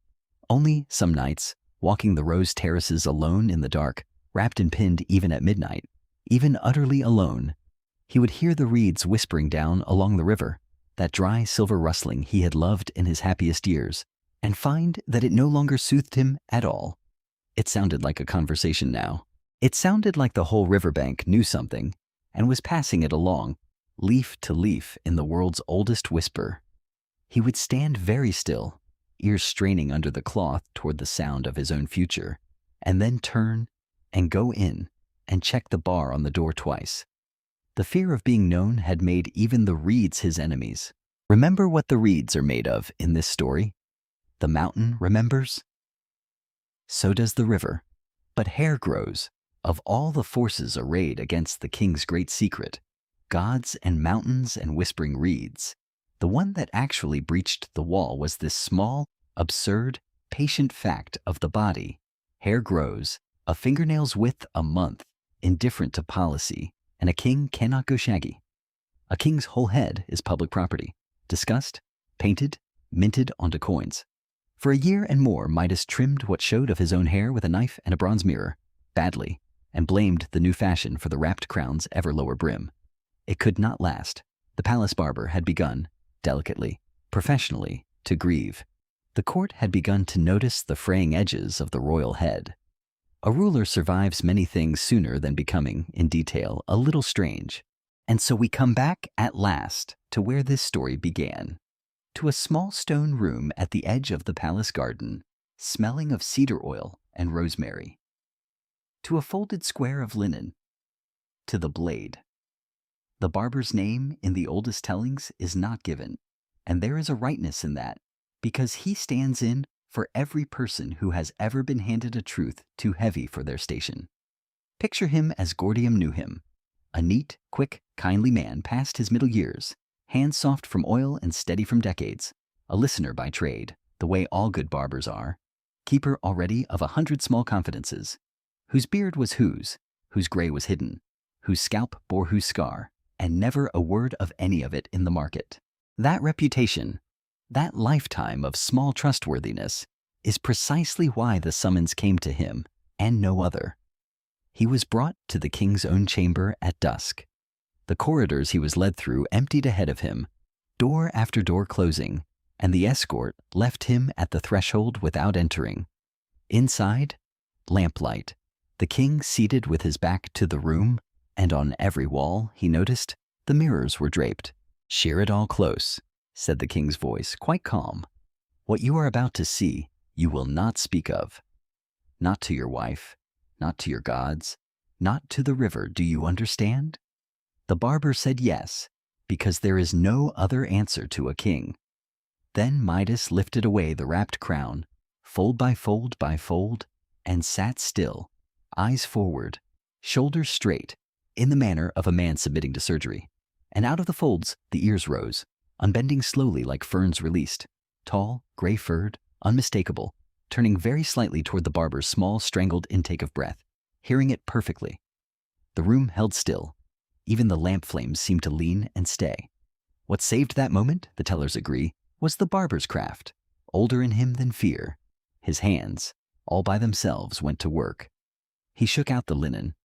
Only, some nights, walking the rose terraces alone in the dark, wrapped and pinned even at midnight, even utterly alone, he would hear the reeds whispering down along the river, that dry silver rustling he had loved in his happiest years, and find that it no longer soothed him at all. It sounded like a conversation now. It sounded like the whole riverbank knew something and was passing it along, leaf to leaf in the world's oldest whisper. He would stand very still, ears straining under the cloth toward the sound of his own future, and then turn and go in and check the bar on the door twice. The fear of being known had made even the reeds his enemies. Remember what the reeds are made of in this story? The mountain remembers? So does the river. But hair grows. Of all the forces arrayed against the king's great secret, gods and mountains and whispering reeds, the one that actually breached the wall was this small, absurd, patient fact of the body. Hair grows, a fingernail's width a month, indifferent to policy, and a king cannot go shaggy. A king's whole head is public property, discussed, painted, minted onto coins. For a year and more, Midas trimmed what showed of his own hair with a knife and a bronze mirror, badly, and blamed the new fashion for the wrapped crown's ever lower brim. It could not last. The palace barber had begun, delicately, professionally, to grieve. The court had begun to notice the fraying edges of the royal head. A ruler survives many things sooner than becoming, in detail, a little strange. And so we come back at last to where this story began, to a small stone room at the edge of the palace garden, smelling of cedar oil and rosemary, to a folded square of linen, to the blade. The barber's name in the oldest tellings is not given, and there is a rightness in that, because he stands in for every person who has ever been handed a truth too heavy for their station. Picture him as Gordium knew him, a neat, quick, kindly man past his middle years, hands soft from oil and steady from decades, a listener by trade, the way all good barbers are, keeper already of 100 small confidences, whose beard was whose gray was hidden, whose scalp bore whose scar, and never a word of any of it in the market. That reputation, that lifetime of small trustworthiness, is precisely why the summons came to him, and no other. He was brought to the king's own chamber at dusk. The corridors he was led through emptied ahead of him, door after door closing, and the escort left him at the threshold without entering. Inside, lamplight, the king seated with his back to the room, and on every wall, he noticed, the mirrors were draped. "Shear it all close," said the king's voice, quite calm. "What you are about to see, you will not speak of. Not to your wife, not to your gods, not to the river, do you understand?" The barber said yes, because there is no other answer to a king. Then Midas lifted away the wrapped crown, fold by fold, and sat still, eyes forward, shoulders straight, in the manner of a man submitting to surgery. And out of the folds the ears rose, unbending slowly like ferns released, tall, gray-furred, unmistakable, turning very slightly toward the barber's small, strangled intake of breath, hearing it perfectly. The room held still. Even the lamp flames seemed to lean and stay. What saved that moment, the tellers agree, was the barber's craft, older in him than fear. His hands, all by themselves, went to work. He shook out the linen,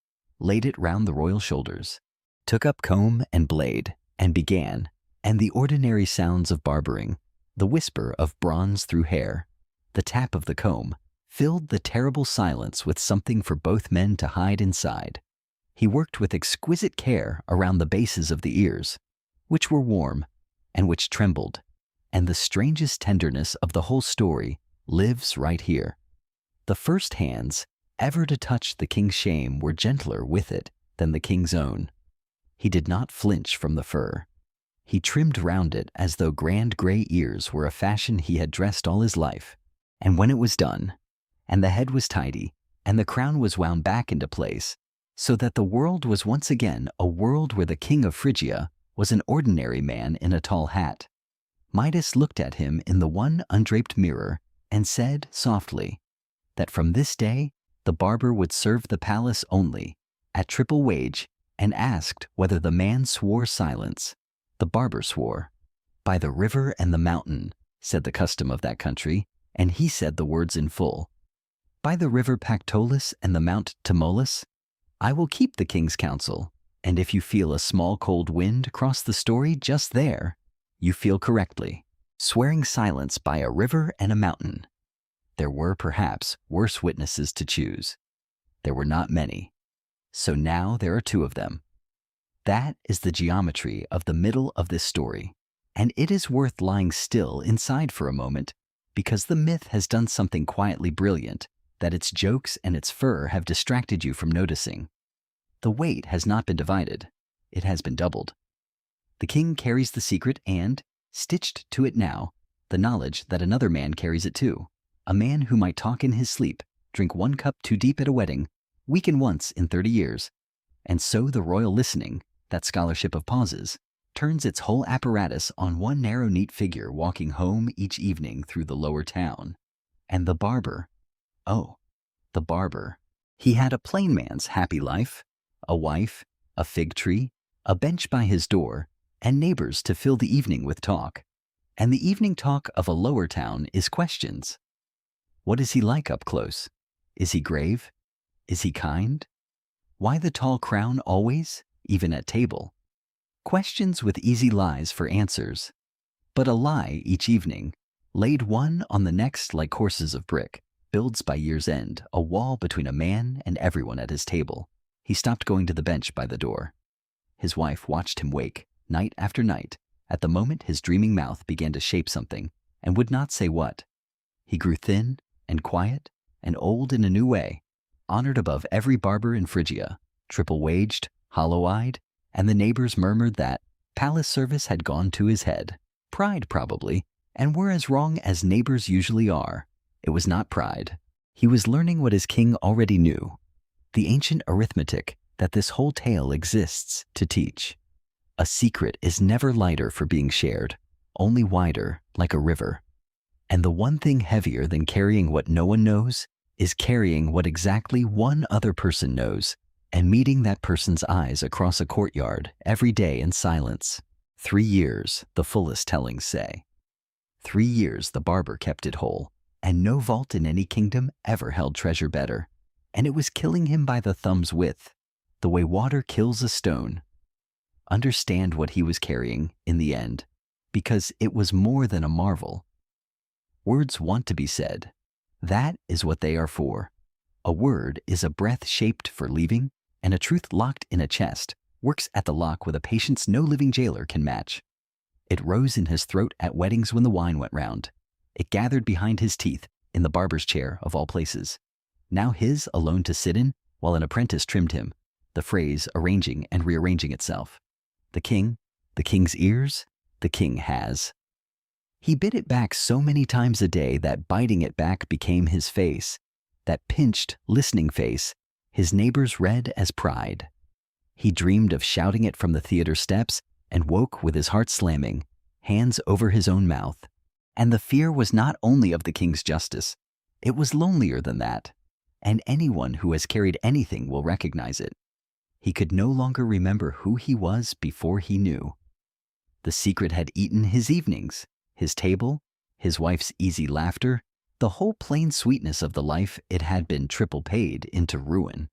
laid it round the royal shoulders, took up comb and blade, and began, and the ordinary sounds of barbering, the whisper of bronze through hair, the tap of the comb, filled the terrible silence with something for both men to hide inside. He worked with exquisite care around the bases of the ears, which were warm and which trembled, and the strangest tenderness of the whole story lives right here. The first hands ever to touch the king's shame were gentler with it than the king's own. He did not flinch from the fur. He trimmed round it as though grand gray ears were a fashion he had dressed all his life. And when it was done, and the head was tidy, and the crown was wound back into place, so that the world was once again a world where the king of Phrygia was an ordinary man in a tall hat, Midas looked at him in the one undraped mirror and said softly that from this day the barber would serve the palace only, at triple wage, and asked whether the man swore silence. The barber swore. "By the river and the mountain," said the custom of that country, and he said the words in full. "By the river Pactolus and the Mount Tmolus, I will keep the king's counsel, and if you feel a small cold wind cross the story just there, you feel correctly, swearing silence by a river and a mountain." There were perhaps worse witnesses to choose. There were not many. So now there are two of them. That is the geometry of the middle of this story, and it is worth lying still inside for a moment, because the myth has done something quietly brilliant that its jokes and its fur have distracted you from noticing. The weight has not been divided, it has been doubled. The king carries the secret and, stitched to it now, the knowledge that another man carries it too, a man who might talk in his sleep, drink one cup too deep at a wedding, weaken once in 30 years, and so the royal listening, that scholarship of pauses, turns its whole apparatus on one narrow neat figure walking home each evening through the lower town. And the barber, oh, the barber, he had a plain man's happy life, a wife, a fig tree, a bench by his door, and neighbors to fill the evening with talk. And the evening talk of a lower town is questions. What is he like up close? Is he grave? Is he kind? Why the tall crown always, even at table? Questions with easy lies for answers, but a lie each evening, laid one on the next like courses of brick, builds by year's end a wall between a man and everyone at his table. He stopped going to the bench by the door. His wife watched him wake, night after night, at the moment his dreaming mouth began to shape something, and would not say what. He grew thin and quiet and old in a new way, honored above every barber in Phrygia, triple-waged, hollow-eyed, and the neighbors murmured that palace service had gone to his head. Pride, probably, and were as wrong as neighbors usually are. It was not pride. He was learning what his king already knew, the ancient arithmetic that this whole tale exists to teach. A secret is never lighter for being shared, only wider, like a river. And the one thing heavier than carrying what no one knows is carrying what exactly one other person knows and meeting that person's eyes across a courtyard every day in silence. 3 years, the fullest tellings say. 3 years the barber kept it whole, and no vault in any kingdom ever held treasure better. And it was killing him by the thumb's width, the way water kills a stone. Understand what he was carrying in the end, because it was more than a marvel. Words want to be said. That is what they are for. A word is a breath shaped for leaving, and a truth locked in a chest works at the lock with a patience no living jailer can match. It rose in his throat at weddings when the wine went round. It gathered behind his teeth in the barber's chair of all places. Now his alone to sit in while an apprentice trimmed him, the phrase arranging and rearranging itself. The king's ears, the king has. He bit it back so many times a day that biting it back became his face, that pinched, listening face his neighbors read as pride. He dreamed of shouting it from the theater steps and woke with his heart slamming, hands over his own mouth. And the fear was not only of the king's justice, it was lonelier than that, and anyone who has carried anything will recognize it. He could no longer remember who he was before he knew. The secret had eaten his evenings, his table, his wife's easy laughter, the whole plain sweetness of the life it had been triple paid into ruin.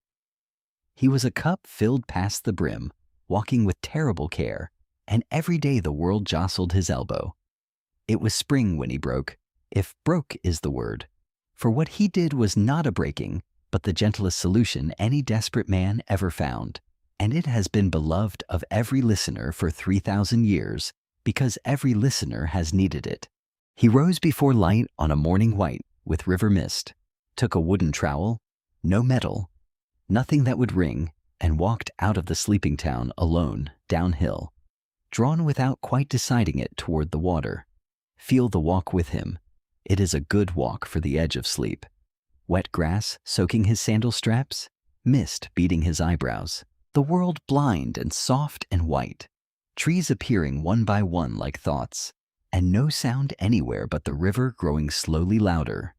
He was a cup filled past the brim, walking with terrible care, and every day the world jostled his elbow. It was spring when he broke, if broke is the word, for what he did was not a breaking, but the gentlest solution any desperate man ever found, and it has been beloved of every listener for 3,000 years, because every listener has needed it. He rose before light on a morning white with river mist, took a wooden trowel, no metal, nothing that would ring, and walked out of the sleeping town alone, downhill, drawn without quite deciding it toward the water. Feel the walk with him. It is a good walk for the edge of sleep. Wet grass soaking his sandal straps, mist beating his eyebrows, the world blind and soft and white, trees appearing one by one like thoughts, and no sound anywhere but the river growing slowly louder,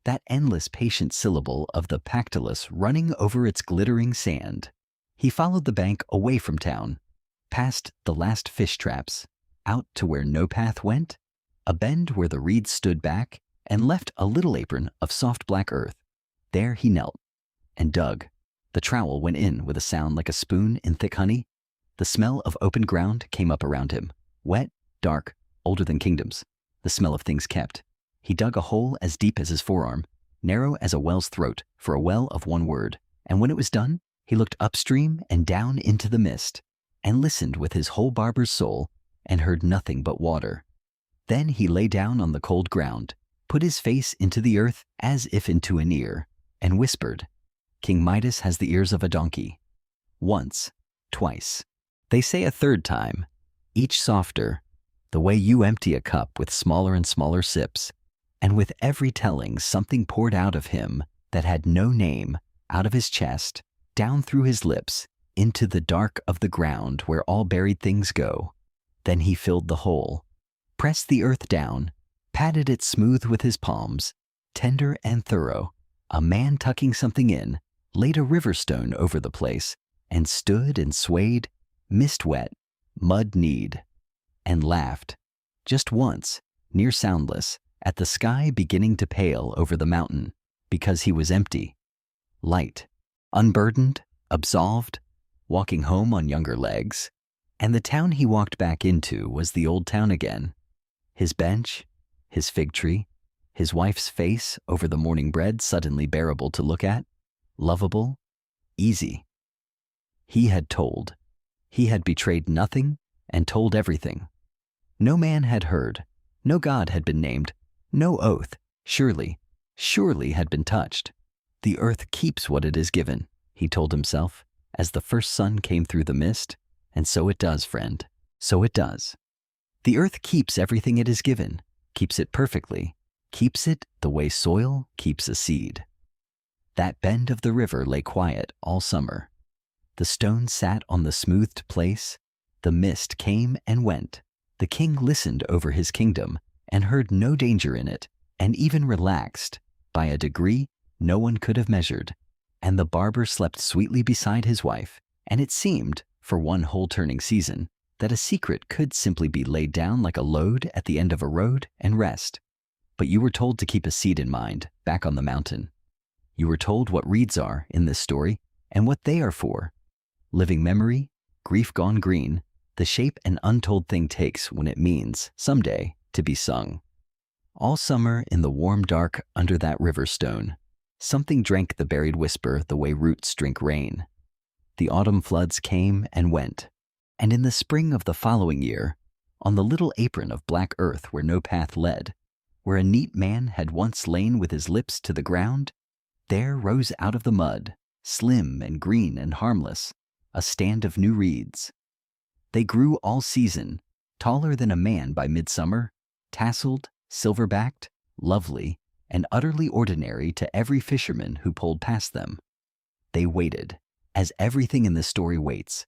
that endless patient syllable of the Pactolus running over its glittering sand. He followed the bank away from town, past the last fish traps, out to where no path went, a bend where the reeds stood back, and left a little apron of soft black earth. There he knelt and dug. The trowel went in with a sound like a spoon in thick honey. The smell of open ground came up around him, wet, dark, older than kingdoms, the smell of things kept. He dug a hole as deep as his forearm, narrow as a well's throat for a well of one word, and when it was done, he looked upstream and down into the mist, and listened with his whole barber's soul, and heard nothing but water. Then he lay down on the cold ground, put his face into the earth as if into an ear, and whispered, "King Midas has the ears of a donkey." Once, twice. They say a third time, each softer, the way you empty a cup with smaller and smaller sips, and with every telling something poured out of him that had no name, out of his chest, down through his lips, into the dark of the ground where all buried things go. Then he filled the hole, pressed the earth down, patted it smooth with his palms, tender and thorough, a man tucking something in, laid a river stone over the place, and stood and swayed, mist-wet, mud-kneed, and laughed, just once, near soundless, at the sky beginning to pale over the mountain, because he was empty, light, unburdened, absolved, walking home on younger legs. And the town he walked back into was the old town again. His bench, his fig tree, His wife's face over the morning bread suddenly bearable to look at, lovable, easy. He had told. He had betrayed nothing and told everything. No man had heard, no God had been named, no oath, surely had been touched. The earth keeps what it is given, he told himself, as the first sun came through the mist, and so it does, friend, so it does. The earth keeps everything it is given, keeps it perfectly, keeps it the way soil keeps a seed. That bend of the river lay quiet all summer. The stone sat on the smoothed place, the mist came and went. The king listened over his kingdom and heard no danger in it, and even relaxed, by a degree no one could have measured. And the barber slept sweetly beside his wife, and it seemed, for one whole turning season, that a secret could simply be laid down like a load at the end of a road and rest. But you were told to keep a seed in mind, back on the mountain. You were told what reeds are in this story and what they are for. Living memory, grief gone green, the shape an untold thing takes when it means, someday, to be sung. All summer in the warm dark under that river stone, something drank the buried whisper the way roots drink rain. The autumn floods came and went, and in the spring of the following year, on the little apron of black earth where no path led, where a neat man had once lain with his lips to the ground, there rose out of the mud, slim and green and harmless, a stand of new reeds. They grew all season, taller than a man by midsummer, tasseled, silver-backed, lovely, and utterly ordinary to every fisherman who pulled past them. They waited, as everything in this story waits.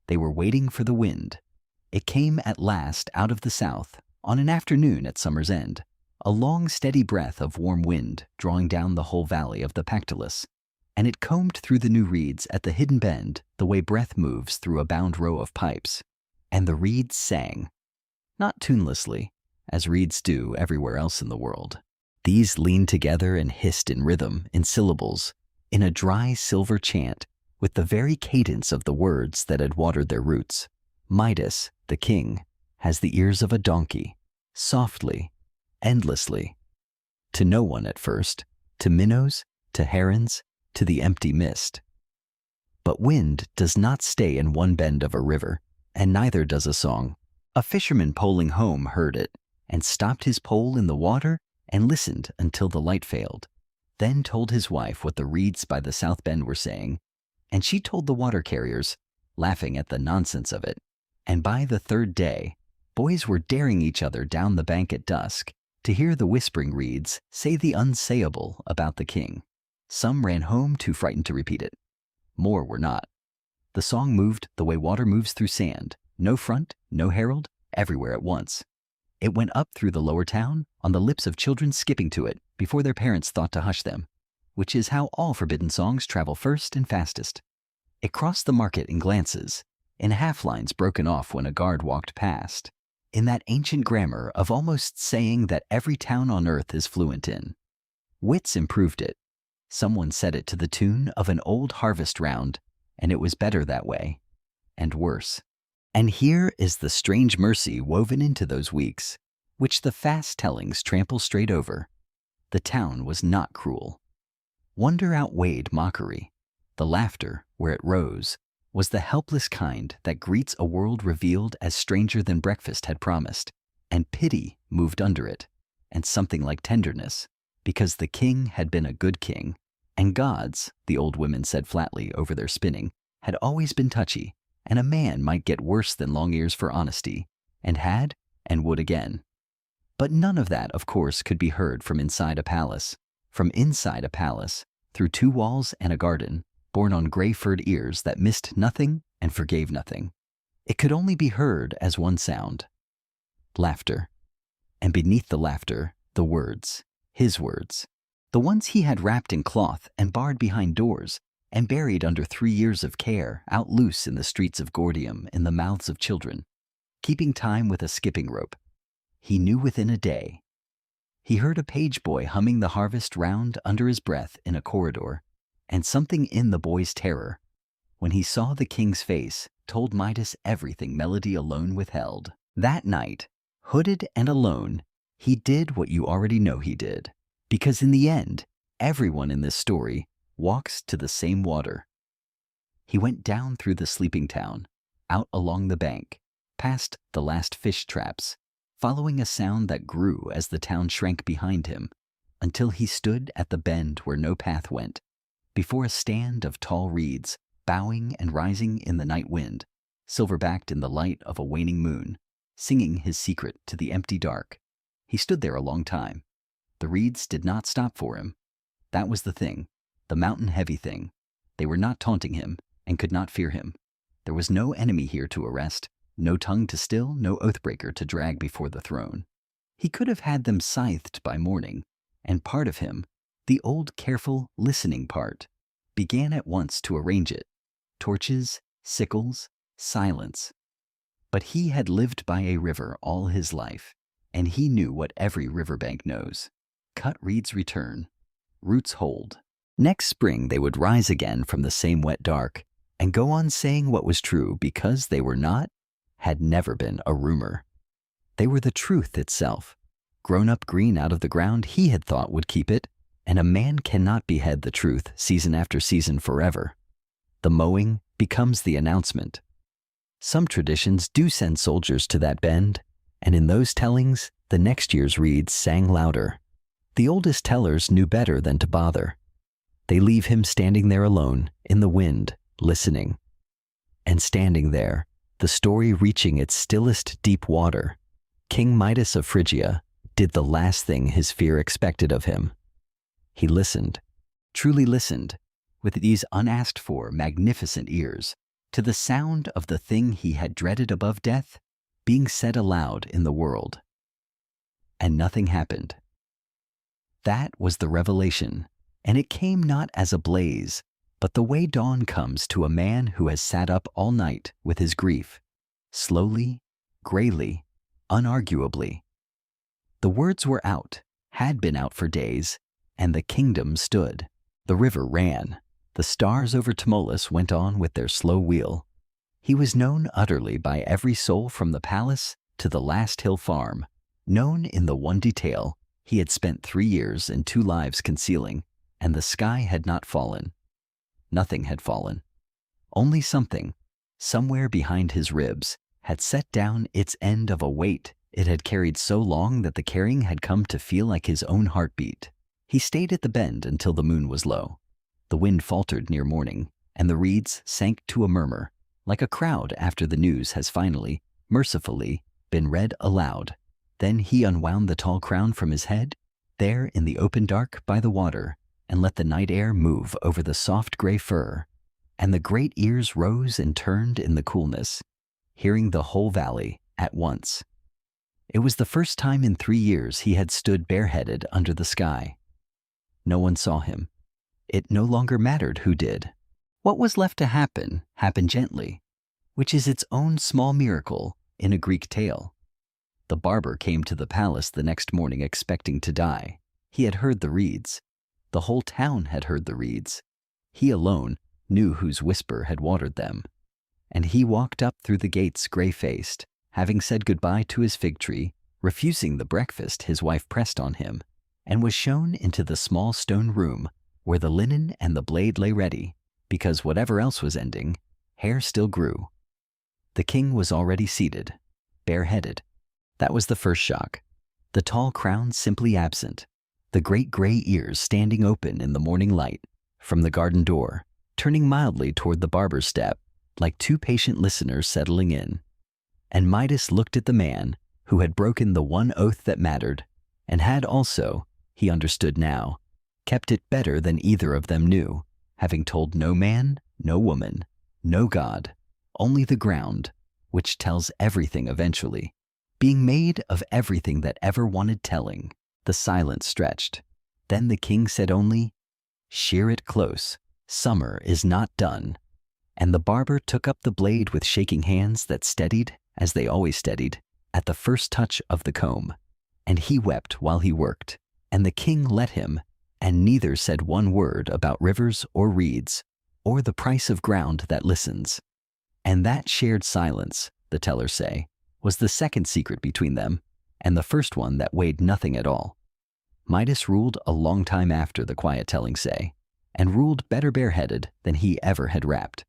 They were waiting for the wind. It came at last out of the south, on an afternoon at summer's end, a long steady breath of warm wind drawing down the whole valley of the Pactolus, and it combed through the new reeds at the hidden bend the way breath moves through a bound row of pipes, and the reeds sang, not tunelessly, as reeds do everywhere else in the world. These leaned together and hissed in rhythm, in syllables, in a dry silver chant, with the very cadence of the words that had watered their roots. Midas, the king, has the ears of a donkey, softly, endlessly. To no one at first, to minnows, to herons, to the empty mist. But wind does not stay in one bend of a river, and neither does a song. A fisherman poling home heard it, and stopped his pole in the water and listened until the light failed, then told his wife what the reeds by the south bend were saying, and she told the water carriers, laughing at the nonsense of it. And by the third day, boys were daring each other down the bank at dusk to hear the whispering reeds say the unsayable about the king. Some ran home too frightened to repeat it. More were not. The song moved the way water moves through sand, no front, no herald, everywhere at once. It went up through the lower town, on the lips of children skipping to it before their parents thought to hush them, which is how all forbidden songs travel first and fastest. It crossed the market in glances, in half-lines broken off when a guard walked past, in that ancient grammar of almost saying that every town on earth is fluent in. Wits improved it. Someone said it to the tune of an old harvest round, and it was better that way, and worse. And here is the strange mercy woven into those weeks, which the fast tellings trample straight over. The town was not cruel. Wonder outweighed mockery. The laughter, where it rose, was the helpless kind that greets a world revealed as stranger than breakfast had promised, and pity moved under it, and something like tenderness, because the king had been a good king, and gods, the old women said flatly over their spinning, had always been touchy, and a man might get worse than long ears for honesty, and had, and would again. But none of that, of course, could be heard from inside a palace. From inside a palace, through two walls and a garden, borne on gray-furred ears that missed nothing and forgave nothing. It could only be heard as one sound. Laughter. And beneath the laughter, the words, his words, the ones he had wrapped in cloth and barred behind doors, and buried under 3 years of care out loose in the streets of Gordium in the mouths of children, keeping time with a skipping rope. He knew within a day. He heard a page boy humming the harvest round under his breath in a corridor, and something in the boy's terror, when he saw the king's face, told Midas everything melody alone withheld. That night, hooded and alone, He did what you already know he did. Because in the end, everyone in this story walks to the same water. He went down through the sleeping town, out along the bank, past the last fish traps, following a sound that grew as the town shrank behind him, until he stood at the bend where no path went, before a stand of tall reeds, bowing and rising in the night wind, silver-backed in the light of a waning moon, singing his secret to the empty dark. He stood there a long time. The reeds did not stop for him. That was the thing, the mountain-heavy thing. They were not taunting him and could not fear him. There was no enemy here to arrest, no tongue to still, no oathbreaker to drag before the throne. He could have had them scythed by morning, and part of him, the old careful listening part, began at once to arrange it. Torches, sickles, silence. But he had lived by a river all his life, and he knew what every riverbank knows. Cut reeds return, roots hold. Next spring they would rise again from the same wet dark, and go on saying what was true because they were not, had never been a rumor. They were the truth itself. Grown up green out of the ground he had thought would keep it, and a man cannot behead the truth season after season forever. The mowing becomes the announcement. Some traditions do send soldiers to that bend, and in those tellings, the next year's reeds sang louder. The oldest tellers knew better than to bother. They leave him standing there alone, in the wind, listening. And standing there, the story reaching its stillest deep water, King Midas of Phrygia did the last thing his fear expected of him. He listened, truly listened, with these unasked-for, magnificent ears, to the sound of the thing he had dreaded above death being said aloud in the world. And nothing happened. That was the revelation, and it came not as a blaze, but the way dawn comes to a man who has sat up all night with his grief, slowly, grayly, unarguably. The words were out, had been out for days, and the kingdom stood. The river ran. The stars over Tmolus went on with their slow wheel. He was known utterly by every soul from the palace to the last hill farm, known in the one detail he had spent 3 years and 2 lives concealing, and the sky had not fallen. Nothing had fallen. Only something, somewhere behind his ribs, had set down its end of a weight it had carried so long that the carrying had come to feel like his own heartbeat. He stayed at the bend until the moon was low. The wind faltered near morning, and the reeds sank to a murmur, like a crowd after the news has finally, mercifully, been read aloud. Then he unwound the tall crown from his head, there in the open dark by the water, and let the night air move over the soft gray fur. And the great ears rose and turned in the coolness, hearing the whole valley at once. It was the first time in 3 years he had stood bareheaded under the sky. No one saw him. It no longer mattered who did. What was left to happen happened gently, which is its own small miracle in a Greek tale. The barber came to the palace the next morning expecting to die. He had heard the reeds. The whole town had heard the reeds. He alone knew whose whisper had watered them. And he walked up through the gates gray-faced, having said goodbye to his fig tree, refusing the breakfast his wife pressed on him, and was shown into the small stone room where the linen and the blade lay ready, because whatever else was ending, hair still grew. The king was already seated, bareheaded. That was the first shock. The tall crown simply absent, the great gray ears standing open in the morning light from the garden door, turning mildly toward the barber's step, like 2 patient listeners settling in. And Midas looked at the man who had broken the one oath that mattered, and had also, he understood now, kept it better than either of them knew, having told no man, no woman, no God, only the ground, which tells everything eventually, being made of everything that ever wanted telling. The silence stretched. Then the king said only, "Shear it close. Summer is not done." And the barber took up the blade with shaking hands that steadied, as they always steadied, at the first touch of the comb. And he wept while he worked, and the king let him, and neither said one word about rivers or reeds, or the price of ground that listens. And that shared silence, the tellers say, was the second secret between them, and the first one that weighed nothing at all. Midas ruled a long time after, the quiet tellings say, and ruled better bareheaded than he ever had rapped.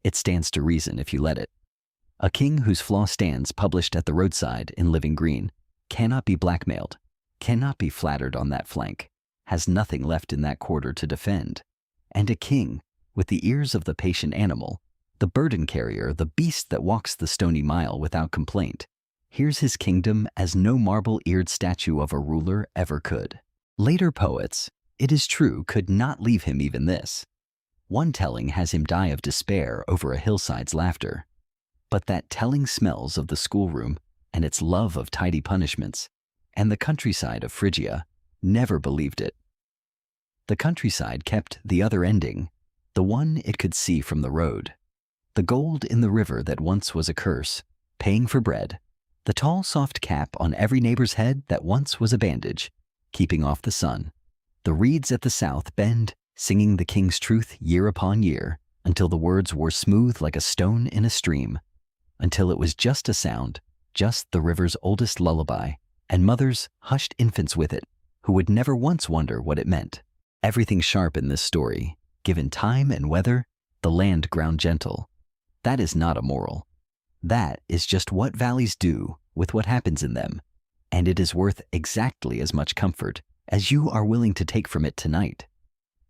It stands to reason if you let it. A king whose flaw stands published at the roadside in living green cannot be blackmailed, cannot be flattered on that flank, has nothing left in that quarter to defend. And a king, with the ears of the patient animal, the burden carrier, the beast that walks the stony mile without complaint, hears his kingdom as no marble-eared statue of a ruler ever could. Later poets, it is true, could not leave him even this. One telling has him die of despair over a hillside's laughter. But that telling smells of the schoolroom and its love of tidy punishments, and the countryside of Phrygia never believed it. The countryside kept the other ending, the one it could see from the road. The gold in the river that once was a curse, paying for bread, the tall soft cap on every neighbor's head that once was a bandage, keeping off the sun. The reeds at the south bend, singing the king's truth year upon year, until the words were smooth like a stone in a stream, until it was just a sound, just the river's oldest lullaby, and mothers hushed infants with it, who would never once wonder what it meant. Everything sharp in this story, given time and weather, the land ground gentle. That is not a moral. That is just what valleys do with what happens in them, and it is worth exactly as much comfort as you are willing to take from it tonight.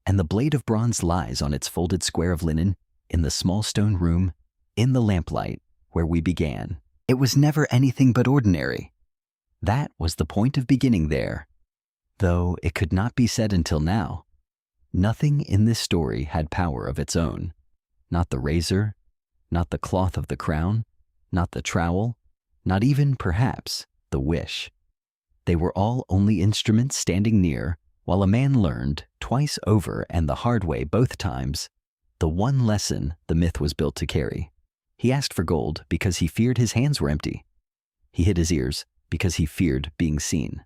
And the blade of bronze lies on its folded square of linen in the small stone room, in the lamplight where we began. It was never anything but ordinary. That was the point of beginning there, though it could not be said until now. Nothing in this story had power of its own. Not the razor, not the cloth of the crown, not the trowel, not even, perhaps, the wish. They were all only instruments standing near, while a man learned, twice over and the hard way both times, the one lesson the myth was built to carry. He asked for gold because he feared his hands were empty. He hid his ears because he feared being seen.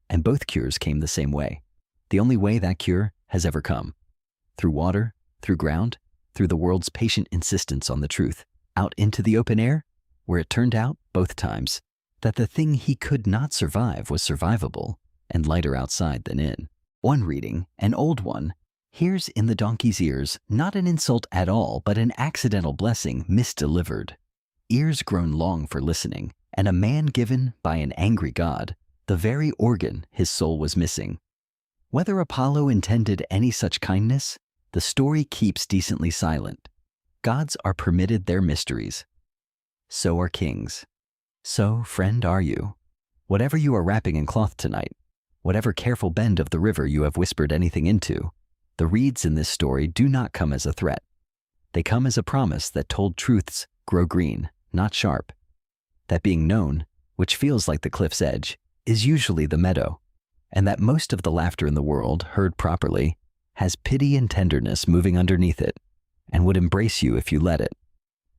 And both cures came the same way, the only way that cure has ever come. Through water, through ground, through the world's patient insistence on the truth, out into the open air, where it turned out, both times, that the thing he could not survive was survivable, and lighter outside than in. One reading, an old one, hears in the donkey's ears not an insult at all, but an accidental blessing misdelivered. Ears grown long for listening, and a man given by an angry god the very organ his soul was missing. Whether Apollo intended any such kindness, the story keeps decently silent. Gods are permitted their mysteries. So are kings. So, friend, are you. Whatever you are wrapping in cloth tonight, whatever careful bend of the river you have whispered anything into, the reeds in this story do not come as a threat. They come as a promise that told truths grow green, not sharp. That being known, which feels like the cliff's edge, is usually the meadow, and that most of the laughter in the world, heard properly, has pity and tenderness moving underneath it, and would embrace you if you let it.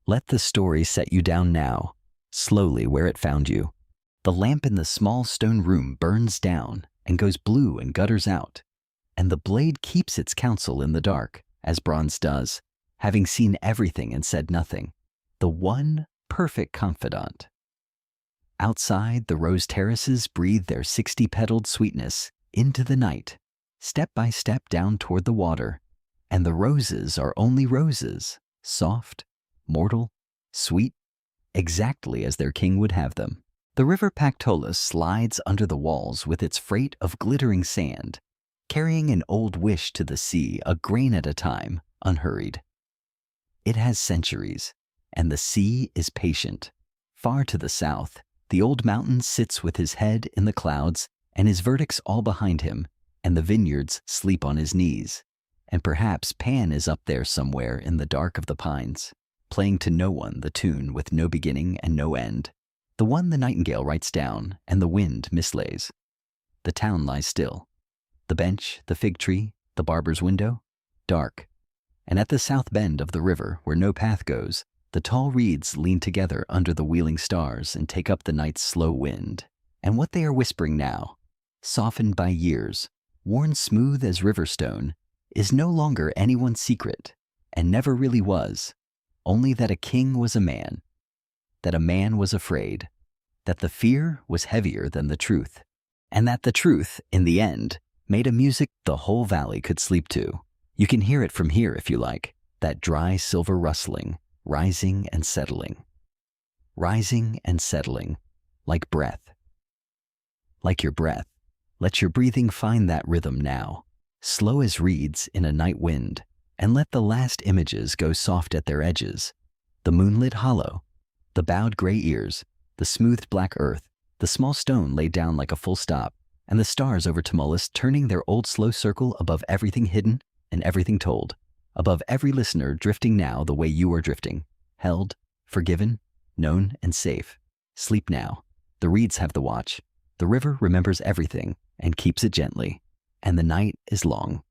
Let the story set you down now, slowly where it found you. The lamp in the small stone room burns down and goes blue and gutters out, and the blade keeps its counsel in the dark, as bronze does, having seen everything and said nothing, the one perfect confidant. Outside, the rose terraces breathe their 60-petaled sweetness into the night, step by step down toward the water, and the roses are only roses, soft, mortal, sweet, exactly as their king would have them. The river Pactolus slides under the walls with its freight of glittering sand, carrying an old wish to the sea a grain at a time, unhurried. It has centuries, and the sea is patient. Far to the south, the old mountain sits with his head in the clouds and his verdicts all behind him, and the vineyards sleep on his knees. And perhaps Pan is up there somewhere in the dark of the pines, playing to no one the tune with no beginning and no end, the one the nightingale writes down and the wind mislays. The town lies still. The bench, the fig tree, the barber's window, dark. And at the south bend of the river, where no path goes, the tall reeds lean together under the wheeling stars and take up the night's slow wind. And what they are whispering now, softened by years, worn smooth as river stone, is no longer anyone's secret, and never really was, only that a king was a man, that a man was afraid, that the fear was heavier than the truth, and that the truth, in the end, made a music the whole valley could sleep to. You can hear it from here if you like, that dry silver rustling, rising and settling, like breath. Like your breath, let your breathing find that rhythm now, slow as reeds in a night wind, and let the last images go soft at their edges. The moonlit hollow, the bowed gray ears, the smoothed black earth, the small stone laid down like a full stop, and the stars over Tmolus turning their old slow circle above everything hidden and everything told, above every listener drifting now the way you are drifting, held, forgiven, known, and safe. Sleep now. The reeds have the watch. The river remembers everything and keeps it gently, and the night is long.